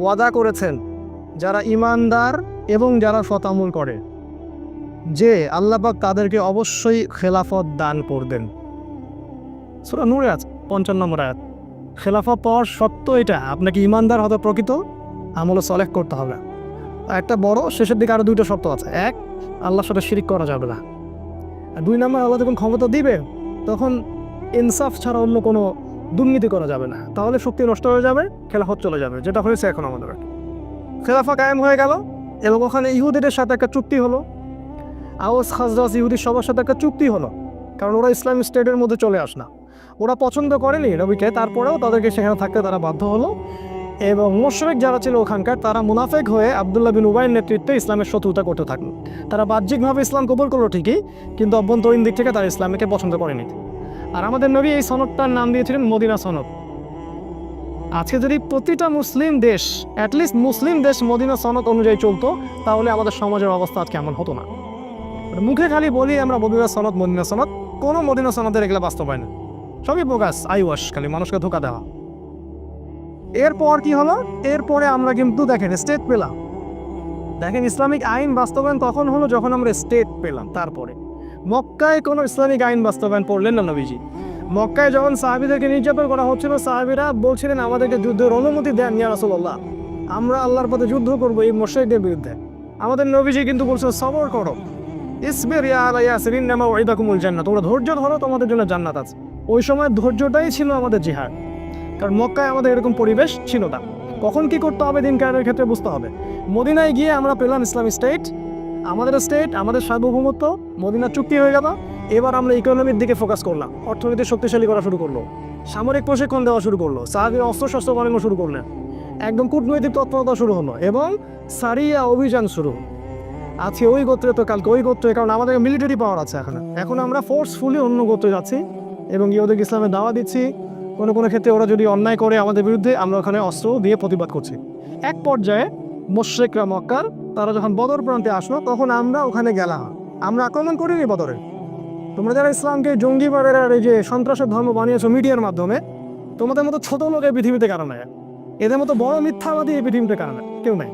Speaker 1: ওয়াদা করেছেন যারা ঈমানদার এবং যারা সৎ আমল করে যে আল্লাহ পাক তাদেরকে অবশ্যই খেলাফত দান করবেন। সূরা নূরে আছে 55 নম্বর আয়াত। খেলাফত পাওয়ার শর্ত এটা, আপনাকে ঈমানদার হতে প্রকৃত আমল সালেহ করতে হবে। একটা বড় শেষের দিকে আরো 2টা শর্ত আছে। 1, আল্লাহর সাথে শিরিক করা যাবে না। আর 2 নম্বর, আল্লাহ যখন ক্ষমতা দিবে তখন ইনসাফ ছাড়া অন্য কোনো দুর্নীতি করা যাবে না, তাহলে শক্তি নষ্ট হয়ে যাবে, খেলাফত চলে যাবে, যেটা হয়েছে এখন আমাদের। খেলাফা কায়েম হয়ে গেল এবং ওখানে ইহুদিদের সাথে একটা চুক্তি হলো। আওস খাজরাজ ইহুদি সবার সাথে একটা চুক্তি হলো, কারণ ওরা ইসলামিক স্টেটের মধ্যে চলে আস না, ওরা পছন্দ করেনি নবীকে, তারপরেও তাদেরকে সেখানে থাকতে তারা বাধ্য হলো। এবং মুশরিক যারা ছিল ওখানকার, তারা মুনাফিক হয়ে আব্দুল্লাহ বিন উবাইয়ের নেতৃত্বে ইসলামের শত্রুতা করতে থাকলো। তারা বাহ্যিকভাবে ইসলাম কবুল করলো ঠিকই, কিন্তু অভ্যন্তরীণ দিক থেকে তারা ইসলামকে পছন্দ করেনি। আর আমাদের নবী এই সনদটার নাম দিয়েছিলেন মদিনা সনদ। আজকে যদি প্রতিটা মুসলিম দেশ, অ্যাটলিস্ট মুসলিম দেশ মদিনা সনদ অনুযায়ী চলতো, তাহলে আমাদের সমাজের অবস্থা আজকে এমন হতো না। মুখে খালি বলি আমরা মদিনা সনদ, কোনো মদিনা সনদের এগুলো বাস্তবায়ন না, সবই বোগাস, আইওয়াশ, খালি মানুষকে ধোকা দেওয়া। এরপর কি হলো? এরপরে আমরা কিন্তু দেখেন স্টেট পেলাম। দেখেন ইসলামিক আইন বাস্তবায়ন তখন হলো যখন আমরা স্টেট পেলাম। তারপরে মক্কায় কোনো ইসলামিক আইন বাস্তবায়ন করলেন না নবীজি। মক্কায় যখন সাহাবীদেরকে নির্যাতন করা হচ্ছিল, সাহাবীরা বলছিলেন আমাদেরকে যুদ্ধের অনুমতি দেন ইয়া রাসূলুল্লাহ, আমরা আল্লাহর পথে যুদ্ধ করবো এই মুশরিকদের বিরুদ্ধে। আমাদের নবীজি কিন্তু বলছেন সবর করো, ইসবির ইয়া আলা ইয়াসির ইন্নামা ওয়াইদাকুমুল জান্নাহ, তোমরা ধৈর্য ধরো, তোমাদের জন্য জান্নাত আছে। ওই সময় ধৈর্যটাই ছিল আমাদের জিহাদ, কারণ মক্কায় আমাদের এরকম পরিবেশ ছিল না। কখন কি করতে হবে দিন কায়েমের ক্ষেত্রে বুঝতে হবে। মদিনায় গিয়ে আমরা পেলাম ইসলামিক স্টেট, আমাদের সার্বভৌমত্ব, মদিনা চুক্তি হয়ে গেল। এবার আমরা ইকোনমির দিকে ফোকাস করলাম, অর্থনীতি শক্তিশালী করা শুরু করলো, সামরিক প্রশিক্ষণ দেওয়া শুরু করলো, সাহাবীরা অস্ত্রশস্ত্র বানানো শুরু করলেন, একদম কূটনৈতিক তৎপরতা শুরু হলো এবং সারিয়া অভিযান শুরু। আজকে ওই গোত্রে তো কালকে ওই গোত্রে, কারণ আমাদের মিলিটারি পাওয়ার আছে। এখন আমরা ফোর্সফুলি অন্য গোত্রে যাচ্ছি এবং ইহুদিকে ইসলামের দাওয়া দিচ্ছি। কোনো কোনো ক্ষেত্রে ওরা যদি অন্যায় করে আমাদের বিরুদ্ধে, আমরা ওখানে অস্ত্র দিয়ে প্রতিবাদ করছি। এক পর্যায়ে মুশরিকরা মক্কার, তারা যখন বদর প্রান্তে আসলো, তখন আমরা ওখানে গেলাম। আমরা আক্রমণ করিনি বদরে। তোমরা যারা ইসলামকে জঙ্গিবাদের আর এই যে সন্ত্রাসের ধর্ম বানিয়েছো মিডিয়ার মাধ্যমে, তোমাদের মতো ছোট লোক এই পৃথিবীতে কারণ নাই, এদের মতো বড় মিথ্যাবাদী এই পৃথিবীতে কারণ কেউ নাই।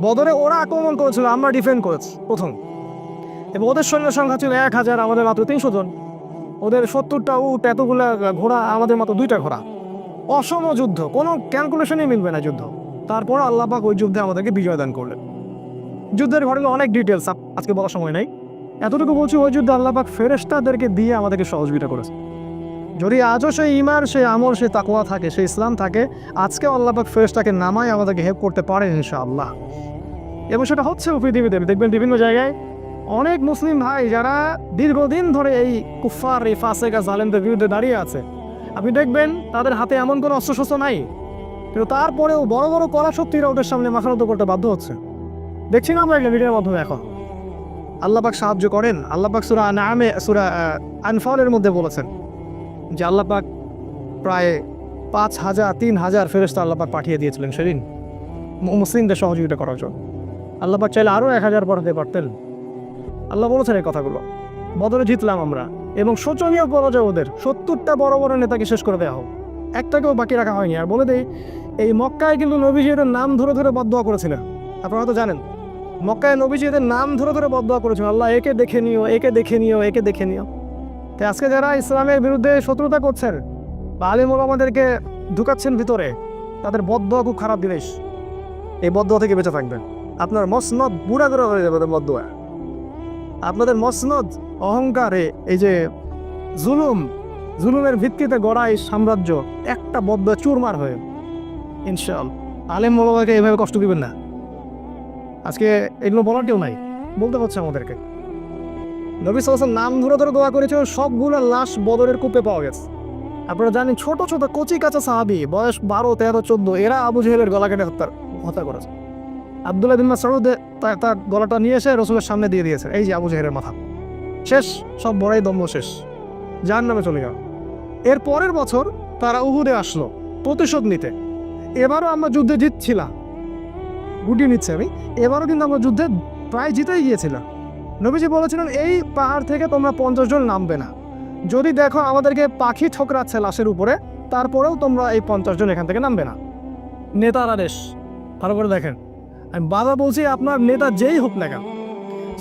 Speaker 1: বদরে ওরা আক্রমণ করেছিল, আমরা ডিফেন্ড করেছি প্রথম, এবং ওদের সৈন্য সংখ্যা ছিল 1000, আমাদের মাত্র 300 জন। ওদের 70টা উট, এতগুলা ঘোড়া, আমাদের মাত্র 2টা ঘোড়া। অসম যুদ্ধ, কোনো ক্যালকুলেশনই মিলবে না যুদ্ধ। তারপর আল্লাহ পাক ওই যুদ্ধে আমাদেরকে বিজয় দান করলেন। যুদ্ধের ঘটনা অনেক ডিটেলস আজকে বলার সময় নেই, এতটুকু বলছি ওই যুদ্ধে আল্লাহ পাক ফেরেশতাদেরকে দিয়ে আমাদেরকে সহযোগিতা করেছে। যদি আজও সেই ঈমান, সেই আমল, সেই তাকওয়া থাকে, সেই ইসলাম থাকে, আজকে আল্লাহ পাক ফেরেশতাকে নামায় আমাদেরকে হেল্প করতে পারেন ইনশাআল্লাহ। এবং সেটা হচ্ছে পৃথিবীতে দেখবেন বিভিন্ন জায়গায় অনেক মুসলিম ভাই যারা দীর্ঘদিন ধরে এই কুফফার, এই ফাসেকা জালেমদের বিরুদ্ধে দাঁড়িয়ে আছে, আপনি দেখবেন তাদের হাতে এমন কোনো অস্ত্রশস্ত্র নাই, কিন্তু তারপরেও বড় বড় কড়া শক্তিরা ওদের সামনে মাথা নত করতে বাধ্য হচ্ছে। দেখছি না আমরা একটা ভিডিওর মাধ্যমে। এখন আল্লাহ পাক সাহায্য করেন। আল্লাহ পাক সূরা সূরা আনফালের মধ্যে বলেছেন যে আল্লাহ পাক প্রায় 5,000 3,000 ফেরেশতা আল্লাহ পাক পাঠিয়ে দিয়েছিলেন সেদিন মুসলিমদের সহযোগিতা করার জন্য। আল্লাহ পাক চাইলে আরও 1,000 পাঠাতে পারতেন। আল্লাহ বলেছেন এই কথাগুলো। বদরে জিতলাম আমরা, এবং শোচনীয় পরাজয় ওদের। 70টা বড় বড় নেতাকে শেষ করে দেওয়া হোক, একটাকেও বাকি রাখা হয়নি। আর বলে দেই, এই মক্কায় কিন্তু নবীজি এদের নাম ধরে ধরে বদদোয়া করেছিলেন। আপনারা হয়তো জানেন, মক্কায় নবীজি এদের নাম ধরে ধরে বদদোয়া করেছিলেন, আল্লাহ একে দেখে নিও, একে দেখে নিও, একে দেখে নিও। তাই আজকে যারা ইসলামের বিরুদ্ধে শত্রুতা করছেন বা আলেম ওলামাদেরকে ঢুকাচ্ছেন ভিতরে, তাদের বদদোয়া খুব খারাপ জিনিস। এই বদদোয়া থেকে বেঁচে থাকবেন। আপনার মসনদ বুড়া করে হয়ে যাবে বদদোয়া। আপনাদের মসনদ অহংকারে, এই যে জুলুমের ভিত্তিতে গড়া এই সাম্রাজ্য, একটা বদদোয়া চুরমার হয়ে ইনশাআল্লাহ। আলেম ওলামাকে এইভাবে কষ্ট দিবেন না। আজকে এগুলো বলার কেউ নাই, বলতে হচ্ছে আমাদেরকে। নবী সাল্লাল্লাহু আলাইহি ওয়াসাল্লাম নাম ধরে ধরে দোয়া করেছিল, সবগুলো লাশ বদরের কূপে পাওয়া গেছে। আপনারা জানেন, ছোট ছোট কচি কাঁচা সাহাবী, বয়স 12, 13, 14, এরা আবু জেহেলের গলা কেটে হত্যা করেছে। আব্দুল্লাহ বিন মাসউদ তার গলাটা নিয়ে এসে রাসূলের সামনে দিয়ে দিয়েছে, এই যে আবু জেহেলের মাথা শেষ, সব বড়াই দম্ভ শেষ, জাহান্নামে চলে গেল। এর পরের বছর তারা উহুদে আসলো প্রতিশোধ নিতে। এবারও আমরা যুদ্ধে জিতছিলাম, গুটিয়ে নিচ্ছে আমি। এবারও কিন্তু আমরা যুদ্ধে প্রায় জিতেই গিয়েছিলাম। নবীজি বলেছিলেন, এই পাহাড় থেকে তোমরা 50 জন নামবে না। যদি দেখো আমাদেরকে পাখি ঠোকরাচ্ছে লাশের উপরে, তারপরেও তোমরা এই 50 জন এখান থেকে নামবে না। নেতার আদেশ, ভালো করে দেখেন। আমি বাবা বলছি, আপনার নেতা যেই হোক না কেন,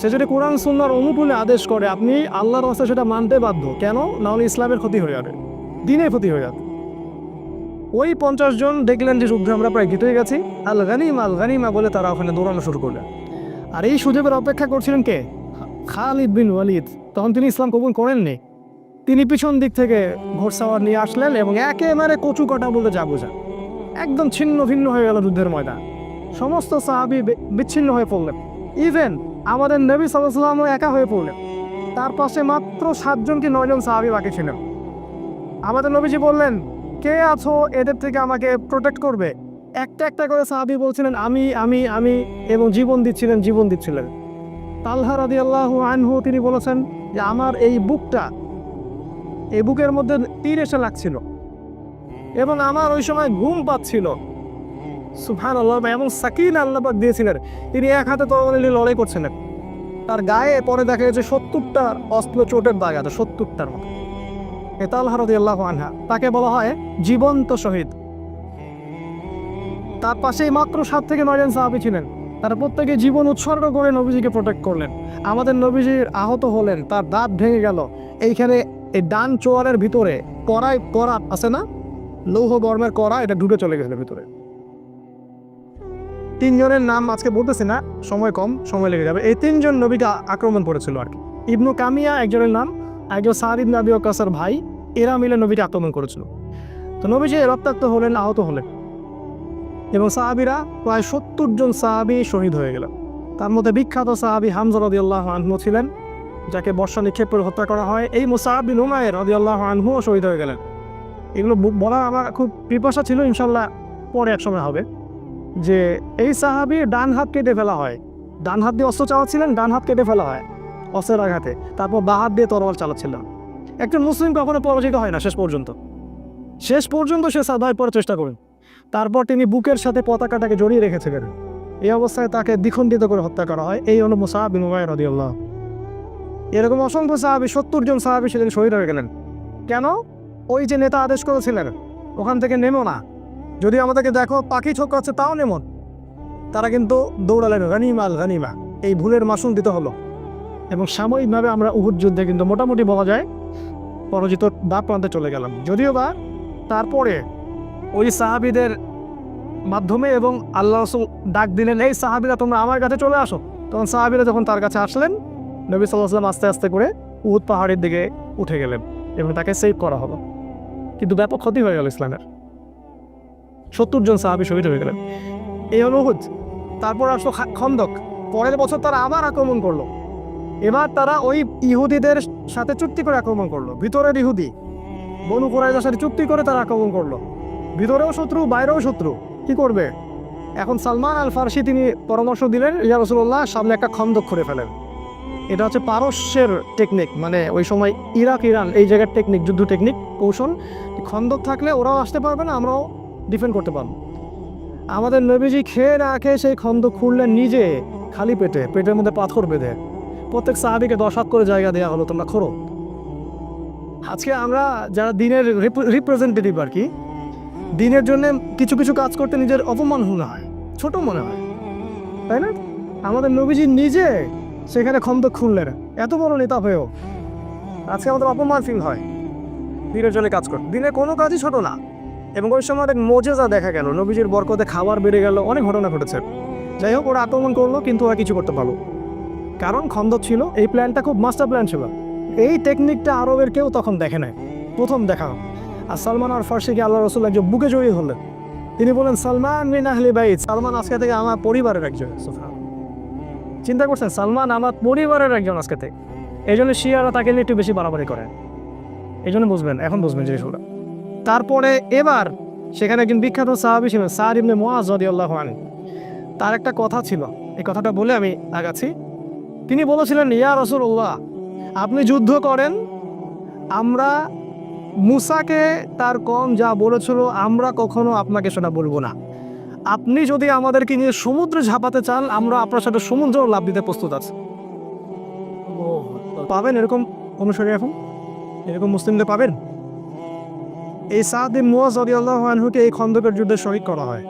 Speaker 1: সে যদি কোরআন সুন্নাহর অনুকূলে আদেশ করে, আপনি আল্লাহর রাস্তায় সেটা মানতে বাধ্য। কেন? না হলে ইসলামের ক্ষতি হয়ে যাবে, দিনের ক্ষতি হয়ে যাবে। ওই 50 জন দেখলেন যে যুদ্ধে আমরা প্রায় জিতে গেছি, আল গানিমা বলে তারা ওখানে দৌড়ানো শুরু করলেন। আর এই সুযোগের অপেক্ষা করছিলেন কে? খালিদ বিন ওয়ালিদ। তখন তিনি ইসলাম কবুল করেননি। তিনি পিছন দিক থেকে ঘোড়সাওয়ার নিয়ে আসলেন এবং একেবারে কচু কাটা বলতে যা বোঝা, একদম ছিন্ন ভিন্ন হয়ে গেল যুদ্ধের ময়দান। সমস্ত সাহাবী বিচ্ছিন্ন হয়ে পড়লেন। ইভেন আমাদের নবী সাল্লাল্লাহু আলাইহি ওয়াসাল্লামও একা হয়ে পড়লেন। তার পাশে মাত্র 7 জন কি 9 জন সাহাবী বাকি ছিলেন। আমাদের নবীজি বললেন, কে আছো এদের থেকে আমাকে প্রোটেক্ট করবে? একটা একটা করে সাহাবী বলছিলেন, আমি আমি আমি, এবং জীবন দিচ্ছিলেন। তালহা রাদিয়াল্লাহু আনহু তিনি বলেছেন যে আমার এই বুকের মধ্যে তীর এসে লাগছিল এবং আমার ওই সময় ঘুম পাচ্ছিল। সুবহানাল্লাহ। এবং সাকিনা আল্লাহ পাক দিয়েছিলেন। তিনি এক হাতে তরবারি নিয়ে লড়াই করছিলেন। তার গায়ে পরে দেখা গেছে 70টা অস্ত্র চোটের দাগ আছে, 70টার মতো। তালহা রাদিয়াল্লাহু আনহা, তাকে বলা হয় জীবন্ত শহীদ। তার পাশেই মাত্র 7 থেকে 9 জন সাহাবী ছিলেন। তারা প্রত্যেকে জীবন উৎসর্গ করে নবীজিকে প্রোটেক্ট করলেন। আমাদের নবীজির আহত হলেন, তার দাঁত ভেঙে গেল। এইখানে এই ডান চোয়ালের ভিতরে কড়া আছে না, লৌহ বর্মের কড়া, এটা ঢুকে চলে গেছিল ভিতরে। 3 জনের নাম আজকে বলতেছি না, সময় কম, সময় লেগে যাবে। এই 3 জন নবীকে আক্রমণ করেছিল আর কি। ইবনু কামিয়া একজনের নাম, একজন সাদ ইবনে আবি ওয়াক্কাসের ভাই, এরা মিলে নবীকে আক্রমণ করেছিল। তো নবীজি রক্তাক্ত হলেন, আহত হলেন, এবং সাহাবীরা প্রায় 70 জন সাহাবী শহীদ হয়ে গেল। তার মধ্যে বিখ্যাত সাহাবী হামজা রাদিয়াল্লাহু আনহু ছিলেন, যাকে বর্ষা নিক্ষেপ করে হত্যা করা হয়। এই মুসআব বিন উমাইর রাদিয়াল্লাহু আনহুও শহীদ হয়ে গেলেন। এগুলো বলা আমার খুব পিপাসা ছিল, ইনশাল্লাহ পরে এক সময় হবে। যে এই সাহাবীর ডান হাত কেটে ফেলা হয়, ডান হাত দিয়ে অস্ত্র চালাচ্ছিলেন, ডান হাত কেটে ফেলা হয় অস্ত্রের আঘাতে। তারপর বাঁ হাত দিয়ে তরোয়াল চালাচ্ছিলেন। একজন মুসলিম কখনো পরাজিত হয় না শেষ পর্যন্ত সে সাদায় পড়ার চেষ্টা করেন। তারপর তিনি বুকের সাথে পতাকাটাকে জড়িয়ে রেখেছিলেন। এই অবস্থায় তাকে দ্বিখণ্ডিত করে হত্যা করা হয়। এই হলো মুসআব বিন উমাইর রাদিয়াল্লাহু। এরকম অসংখ্য সাহাবী, 70 জন সাহাবী সেদিন শহীদ হয়ে গেলেন। কেন? ওই যে নেতা আদেশ করেছিলেন, ওখান থেকে নেমো না, যদি আমাদেরকে দেখো পাখি ঠোকরাচ্ছে তাও নেমন। তারা কিন্তু দৌড়ালেন গানিমা, এই ভুলের মাসুল দিতে হলো। এবং সাময়িকভাবে আমরা উহুদ যুদ্ধে কিন্তু মোটামুটি বলা যায় পরাজিত বা প্রান্তে চলে গেলাম। যদিও বা তারপরে ওই সাহাবীদের মাধ্যমে এবং আল্লাহ রাসূল ডাক দিলেন, এই সাহাবীরা তোমরা আমার কাছে চলে আসো, তখন সাহাবীরা যখন তার কাছে আসলেন, নবী সাল্লাল্লাহু আলাইহি ওয়াসাল্লাম আস্তে আস্তে করে উহুদ পাহাড়ের দিকে উঠে গেলেন এবং তাকে সেভ করা হলো। কিন্তু ব্যাপক ক্ষতি হয়ে গেল ইসলামের। 70 জন সাহাবী শহীদ হয়ে গেলেন। এই হলো উহুদ। তারপর আসলো খন্দক। পরের বছর তারা আবার আক্রমণ করলো। এবার তারা ওই ইহুদিদের সাথে চুক্তি করে আক্রমণ করলো। ভিতরের ইহুদি বনু কুরাইজার সাথে চুক্তি করে তারা আক্রমণ করলো। ভিতরেও শত্রু, বাইরেও শত্রু। কি করবে? এখন সালমান আল ফারসি তিনি পরামর্শ দিলেন, ইয়া রাসূলুল্লাহ, সামনে একটা খন্দক করে ফেলেন। এটা হচ্ছে পারস্যের টেকনিক, মানে ওই সময় ইরাক ইরান এই জায়গার টেকনিক, যুদ্ধ টেকনিক, কৌশল। খন্দক থাকলে ওরাও আসতে পারবে না, আমরাও ডিফেন্ড করতে পারবো। আমাদের নবীজি খেয়ে না খেয়ে সেই খন্দক খুঁড়লেন নিজে, খালি পেটে, পেটের মধ্যে পাথর বেঁধে। প্রত্যেক সাহাবীকে 10 হাত করে জায়গা দেওয়া হলো, তোমরা খোঁড়ো। আজকে আমরা যারা দিনের রিপ্রেজেন্টেটিভ আর কি, দিনের জন্য কিছু কিছু কাজ করতে নিজের অপমান মনে হয়, ছোট মনে হয়, তাই না? আমাদের নবীজি নিজে সেখানে খন্দক খুঁড়লেন, এত বড় নেতা হয়েও আজকে আমাদের অপমান ফিল হয় দিনের জন্য কাজ করতে। দিনের কোনো কাজই ছোট না। এবং ওই সময় অনেক মোজেজা দেখা গেল, নবীজির বরকতে খাবার বেড়ে গেল, অনেক ঘটনা ঘটেছে। যাই হোক, ওরা আক্রমণ করলো কিন্তু ওরা কিছু করতে পারলো, কারণ খন্দক ছিল। এই প্ল্যানটা খুব মাস্টার প্ল্যান ছিল। এই টেকনিকটা আরবের কেউ তখন দেখে নাই, প্রথম দেখা। আর সালমান আর ফার্সিকে আল্লাহ রাসূল একজন বুকে জড়িয়ে ধরলেন। তিনি বলেন, সালমান মিন আহলি বাইত, সালমান আজকে থেকে আমার পরিবারের একজন। চিন্তা করছেন, সালমান আমার পরিবারের একজন আজকে থেকে। এই জন্য শিয়ারা তাকে নিয়ে একটু বেশি বাড়াবাড়ি করে। এই জন্য বুঝবেন, এখন বুঝবেন জিনিসগুলো। তারপরে এবার সেখানে একজন বিখ্যাত সাহাবী ছিলেন, সাদ ইবনে মুআয রাদিয়াল্লাহু আনহু। তার একটা কথা ছিল, এই কথাটা বলে আমি আগাচ্ছি। তিনি বলেছিলেন, ইয়া রাসূলুল্লাহ, আপনি যুদ্ধ করেন, আমরা মুসাকে তার কম যা বলেছিল আমরা কখনো আপনাকে সেটা বলবো না। আপনি যদি আমাদেরকে নিয়ে সমুদ্রে ঝাঁপাতে চান, আমরা আপনার সাথে সমুদ্র লাভ দিতে প্রস্তুত আছি। পাবেন এরকম অনুসারী? এখন এরকম মুসলিমদের পাবেন? এই সাদ ইবনে মুআয রাদিয়াল্লাহু আনহুকে এই খন্দকের যুদ্ধে শহীদ করা হয়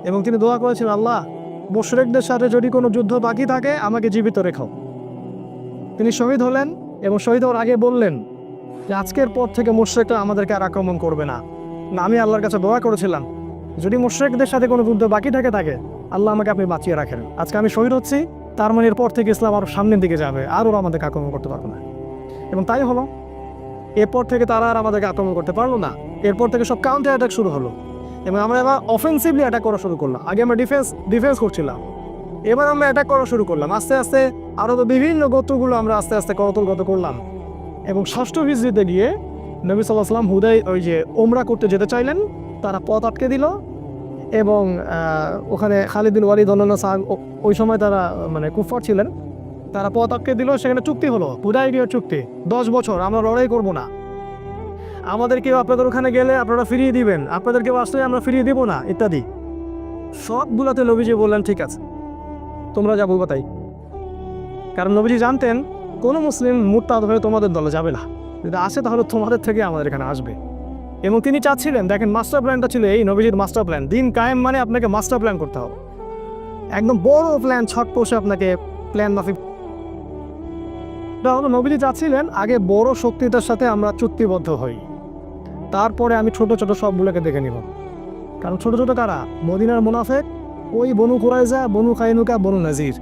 Speaker 1: এবং তিনি দোয়া করেছেন, আল্লাহ, মুশরিকদের সাথে যদি কোনো যুদ্ধ বাকি থাকে আমাকে জীবিত রেখো। তিনি শহীদ হলেন এবং শহীদ হওয়ার আগে বললেন যে আজকের পর থেকে মুশরিকরা আমাদেরকে আর আক্রমণ করবে না। আমি আল্লাহর কাছে দোয়া করেছিলাম, যদি মুশরিকদের সাথে কোনো যুদ্ধ বাকি থাকে আল্লাহ আমাকে আপনি বাঁচিয়ে রাখেন। আজকে আমি শহীদ হচ্ছি, তার মানে এরপর থেকে ইসলাম আরও সামনের দিকে যাবে, আর ওরা আমাদেরকে আক্রমণ করতে পারবে না। এবং তাই হলো। এরপর থেকে তারা আর আমাদেরকে আক্রমণ করতে পারলো না। এরপর থেকে সব কাউন্টার অ্যাটাক শুরু হলো এবং আমরা এবার অফেন্সিভলি অ্যাটাক করা শুরু করলাম। আগে আমরা ডিফেন্স করছিলাম, এবার আমরা অ্যাটাক করা শুরু করলাম। আস্তে আস্তে আরও তো বিভিন্ন গোত্রগুলো আমরা আস্তে আস্তে কতলগত করলাম। এবং 6ষ্ঠ হিজরিতে গিয়ে নবী সাল্লাল্লাহু আলাইহি ওয়াসাল্লাম হুদাই ওই যে ওমরা করতে যেতে চাইলেন, তারা পথ আটকে দিল এবং ওখানে খালিদ বিন ওয়ালিদ অন্যান্য সাহাব, ওই সময় তারা মানে কুফার ছিলেন, তারা পথ আটকে দিল। সেখানে চুক্তি হলো, হুদাইবিয়ার চুক্তি, 10 বছর আমরা লড়াই করব না, আমাদের কেউ আপনাদের ওখানে গেলে আপনারা ফিরিয়ে দিবেন, আপনাদের কেউ আসলে আমরা ফিরিয়ে দেবো না, ইত্যাদি। সবগুলোতে নবীজি বললেন, ঠিক আছে, তোমরা যা বলবো তাই। কারণ নবীজি জানতেন কোনো মুসলিম মুরতাদ হয়ে তোমাদের দলে যাবে না, যদি আসে তাহলে তোমাদের থেকে আমাদের এখানে আসবে। এবং তিনি চাচ্ছিলেন, দেখেন মাস্টার প্ল্যানটা ছিল এই নবীজির মাস্টার প্ল্যান। দিন কায়েম মানে আপনাকে মাস্টার প্ল্যান করতে হবে, একদম বড় প্ল্যান, ছট পোষে আপনাকে প্ল্যান মাফিক। তাহলে নবীজি চাচ্ছিলেন আগে বড় শক্তিটার সাথে আমরা চুক্তিবদ্ধ হই, তারপরে আমি ছোট ছোট সবগুলোকে দেখে নিব। কারণ ছোট ছোট কারা? মদিনার মুনাফিক, ওই বনু কুরাইজা, বনু কাইনুকা, বনু নাজির,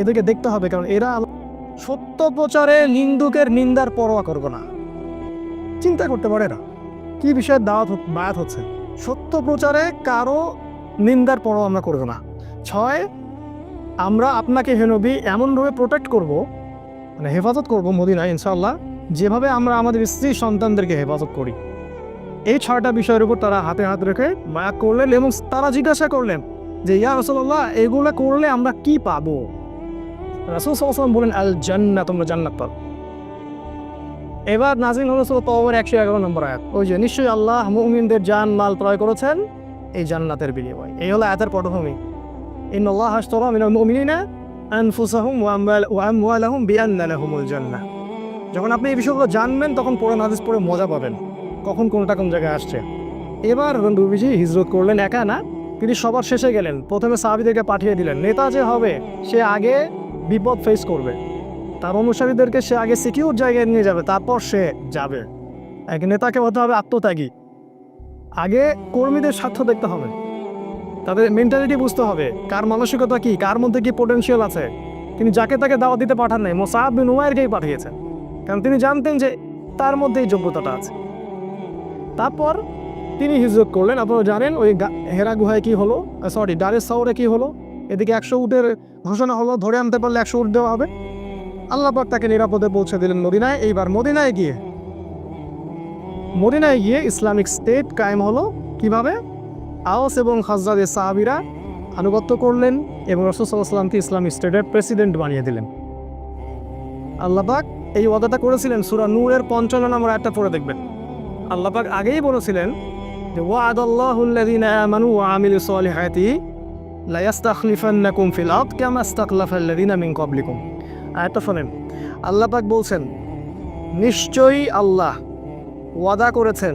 Speaker 1: এদেরকে দেখতে হবে। কারণ এরা সত্য প্রচারে নিন্দুকের নিন্দার পরোয়া করবে না। চিন্তা করতে পারে না কি বিষয়ের বায়াত হচ্ছে। সত্য প্রচারে কারো নিন্দার পরোয়া আমরা করবো না। 6, আমরা আপনাকে হে নবী এমনভাবে প্রোটেক্ট করব, মানে হেফাজত করব মদিনায় ইনশাআল্লাহ, যেভাবে আমরা আমাদের স্ত্রী সন্তানদেরকে হেফাজত করি। এই 6টা বিষয়ের উপর তারা হাতে হাত রেখে বায়াত করলেন এবং তারা জিজ্ঞাসা করলেন যে ইয়া রাসূলুল্লাহ, এগুলো করলে আমরা কি পাবো? রাসূল সাল্লাল্লাহু আলাইহি ওয়াসাল্লাম বলেন, আল জান্নাত, তোমরা জান্নাত পাবে। এবার নাযিল হলো সূরা তাওবার 111 নম্বর আয়াত, ওই যে নিশ্চয়ই আল্লাহ মুমিনদের জান মাল ক্রয় করেছেন এই জান্নাতের বিনিময়ে। এই হলো আয়াতের পটভূমি। ইন্নাল্লাহা আশতারা মিনাল মুমিনিনা আনফুসাহুম ওয়া আমওয়ালাহুম বিআন্না লাহুমুল জান্নাহ। যখন আপনি এই বিষয়গুলো জানবেন তখন কোরআন হাদিস পড়ে মজা পাবেন, কখন কোনটা কোন জায়গায় আসছে। এবার নবীজি হিজরত করলেন একা না, তিনি সবার শেষে গেলেন। প্রথমে সাহাবীদেরকে পাঠিয়ে দিলেন, নেতা যে হবে সে আগে বিপদ ফেস করবে, তার অনুসারীদেরকে সে আগে সিকিউর জায়গায় নিয়ে যাবে, তারপর সে যাবে। এক নেতাকে হতে হবে আত্মত্যাগী, আগে কর্মীদের স্বার্থ দেখতে হবে। তাদের মেন্টালিটি বুঝতে হবে, কার মানসিকতা কি, কার মধ্যে কি পোটেনশিয়াল আছে। তিনি যাকে তাকে দাওয়াত দিতে পাঠান নাই, মুসআব বিন উমাইরকেই পাঠিয়েছেন, কারণ তিনি জানতেন যে তার মধ্যে এই যোগ্যতাটা আছে। তারপর তিনি হিজরত করলেন। আপনারা জানেন ওই হেরা গুহায় কি হলো, দারের সাউরে কি হলো। এদিকে 100 উটের ঘোষণা হলো, ধরে আনতে পারলে 100 উট দেওয়া হবে। আল্লাহ পাক তাকে নিরাপদে পৌঁছে দিলেন মদিনায়। এইবার মদিনায় গিয়ে ইসলামিক স্টেট কায়েম হলো। কিভাবে? আওস এবং খাজরাজের সাহাবীরা আনুগত্য করলেন এবং রাসূল সাল্লাল্লাহু আলাইহি ওয়াসাল্লামকে ইসলামিক স্টেটের প্রেসিডেন্ট বানিয়ে দিলেন। আল্লাহ পাক এই ওয়াদাটা করেছিলেন, সূরা নূরের 55 নম্বর আয়াতটা পড়ে দেখবেন। আল্লাহ পাক আগেই বলেছিলেন যে ওয়া'আদাল্লাহুল্লাযীনা আমানু ওয়া আমিলুস সলিহাতি লা ইস্তাখলিফান্নাকুম ফিল আরদ কামা ইস্তাখলাফাল্লাযীনা মিন ক্বাবলিকুম। আয়াতটা শুনেন, আল্লাহ পাক বলছেন নিশ্চয়ই আল্লাহ ওয়াদা করেছেন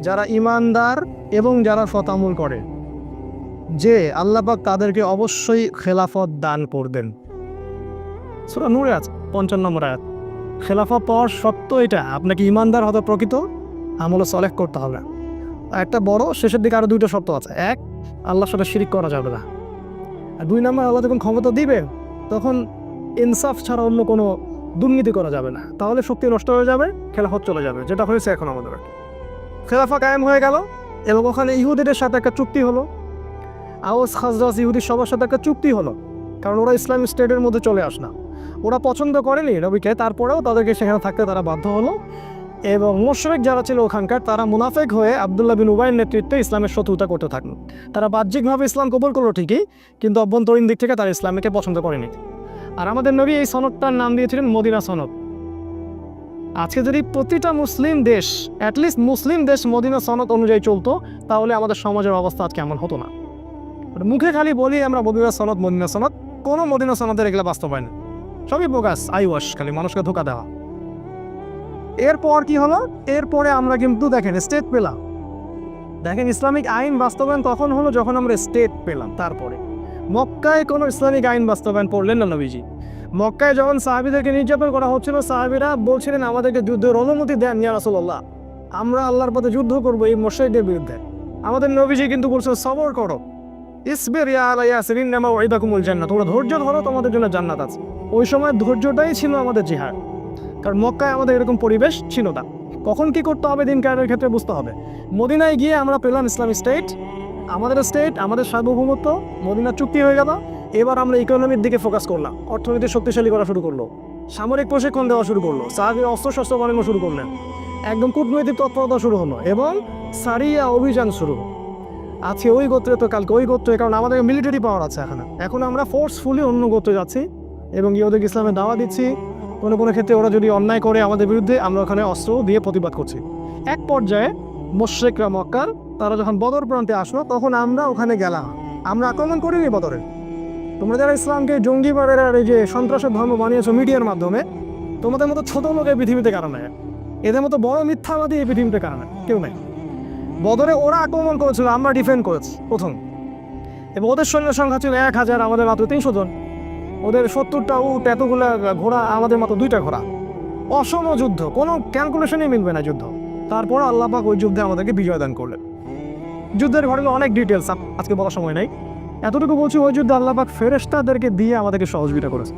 Speaker 1: যারা ঈমানদার এবং যারা সৎ আমল করে যে আল্লাহ পাক তাদেরকে অবশ্যই খেলাফত দান করবেন। সূরা নূরে আছে 55 নম্বর আয়াত। খেলাফত পাওয়ার শর্ত এটা, আপনাকে ঈমানদার হতে প্রকৃত আমল সলেহ করতে হবে। একটা বড় শেষের দিকে আরো 2টা শর্ত আছে। এক, আল্লাহর সাথে শিরিক করা যাবে না। আর 2 নম্বর, আল্লাহ যখন ক্ষমতা দিবেন তখন ইনসাফ ছাড়া অন্য কোনো দুর্নীতি করা যাবে না, তাহলে শক্তি নষ্ট হয়ে যাবে, খেলাফত চলে যাবে, যেটা হয়েছে এখন আমাদের। খেলাফা কায়েম হয়ে গেল এবং ওখানে ইহুদিদের সাথে একটা চুক্তি হলো। আওস খাজরাজ ইহুদি সবার সাথে একটা চুক্তি হলো, কারণ ওরা ইসলামিক স্টেটের মধ্যে চলে আস না, ওরা পছন্দ করেনি নবীকে, তারপরেও তাদেরকে সেখানে থাকতে তারা বাধ্য হলো। এবং মুশরিক যারা ছিল ওখানকার, তারা মুনাফিক হয়ে আব্দুল্লাহ বিন উবাইয়ের নেতৃত্বে ইসলামের শত্রুতা করতে থাকলো। তারা বাহ্যিকভাবে ইসলাম কবুল করলো ঠিকই, কিন্তু অভ্যন্তরীণ দিক থেকে তারা ইসলামকে পছন্দ করেনি। আর আমাদের নবী এই সনদটার নাম দিয়েছিলেন মদিনা সনদ। আজকে যদি প্রতিটা মুসলিম দেশ, অ্যাটলিস্ট মুসলিম দেশ মদিনা সনদ অনুযায়ী চলতো, তাহলে আমাদের সমাজের অবস্থা আজকে এমন হতো না। মুখে খালি বলি আমরা মদিনা সনদ, কোনো মদিনা সনদের এগুলো বাস্তবায়ন, সবই বোগাস, আইওয়াশ, খালি মানুষকে ধোকা দেওয়া। এরপর কি হলো? এরপরে আমরা কিন্তু দেখেন স্টেট পেলাম। দেখেন ইসলামিক আইন বাস্তবায়ন তখন হলো যখন আমরা স্টেট পেলাম। তারপরে মক্কায় কোনো ইসলামিক আইন বাস্তবায়ন করলেন না নবীজি। মক্কায় যখন সাহাবীদেরকে নির্যাতন করা হচ্ছিল, সাহাবীরা বলছিলেন আমাদেরকে যুদ্ধের অনুমতি দেন ইয়া রাসূলুল্লাহ, আমরা আল্লাহর পথে যুদ্ধ করবো এই মুশরিকদের বিরুদ্ধে। আমাদের নবীজি কিন্তু বলছে সবর করো, ইসবির ইয়া আলা ইয়াসির ইন্নামা ওয়াইদাকুমুল জান্নাত, তোমরা ধৈর্য ধরো, তোমাদের জন্য জান্নাত আছে। ওই সময় ধৈর্যটাই ছিল আমাদের জিহাদ, কারণ মক্কায় আমাদের এরকম পরিবেশ ছিল না। কখন কি করতে হবে দিন কায়েমের ক্ষেত্রে বুঝতে হবে। মদিনায় গিয়ে আমরা পেলাম ইসলামিক স্টেট, আমাদের সার্বভৌমত্ব, মদিনা চুক্তি হয়ে গেল। এবার আমরা ইকোনমির দিকে ফোকাস করলাম, অর্থনীতি শক্তিশালী করা শুরু করলো, সামরিক প্রশিক্ষণ দেওয়া শুরু করলো, সাহাবীরা অস্ত্রশস্ত্র বানানো শুরু করলেন, একদম কূটনৈতিক তৎপরতা শুরু হলো এবং সারিয়া অভিযান শুরু হলো। আজকে ওই গোত্রে তো কালকে ওই গোত্রে, কারণ আমাদের মিলিটারি পাওয়ার আছে এখন আমরা ফোর্সফুলি অন্য গোত্রে যাচ্ছি এবং ওদেরকে ইসলামের দাওয়া দিচ্ছি। কোনো ক্ষেত্রে ওরা যদি অন্যায় করে আমাদের বিরুদ্ধে, আমরা ওখানে অস্ত্র দিয়ে প্রতিবাদ করছি। এক পর্যায়ে মুশরিকরা মক্কার, তারা যখন বদর প্রান্তে আসলো, তখন আমরা ওখানে গেলাম। আমরা আক্রমণ করিনি বদরে। তোমরা যারা ইসলামকে জঙ্গিবাদের আর এই যে সন্ত্রাসের ধর্ম বানিয়েছো মিডিয়ার মাধ্যমে, তোমাদের মতো ছোট লোক এই পৃথিবীতে কারণ নাই, এদের মতো বড় মিথ্যাবাদী এই পৃথিবীতে কারণ নাই, কেউ নাই। বদরে ওরা আক্রমণ করেছিল, আমরা ডিফেন্ড করেছি প্রথম, এবং ওদের সৈন্যের সংখ্যা ছিল 1000, আমাদের মাত্র 300 জন। ওদের 70টা উট, এতগুলা ঘোড়া, আমাদের মাত্র 2টা ঘোড়া। অসম যুদ্ধ, কোনো ক্যালকুলেশনই মিলবে না যুদ্ধ। তারপর আল্লাহ পাক ওই যুদ্ধে আমাদেরকে বিজয় দান করলেন। যুদ্ধের ঘটনা অনেক ডিটেলস আজকে বলার সময় নাই, এতটুকু বলছি, ওই যুদ্ধে আল্লাহ পাক ফেরেশতাদেরকে দিয়ে আমাদেরকে সহযোগিতা করেছে।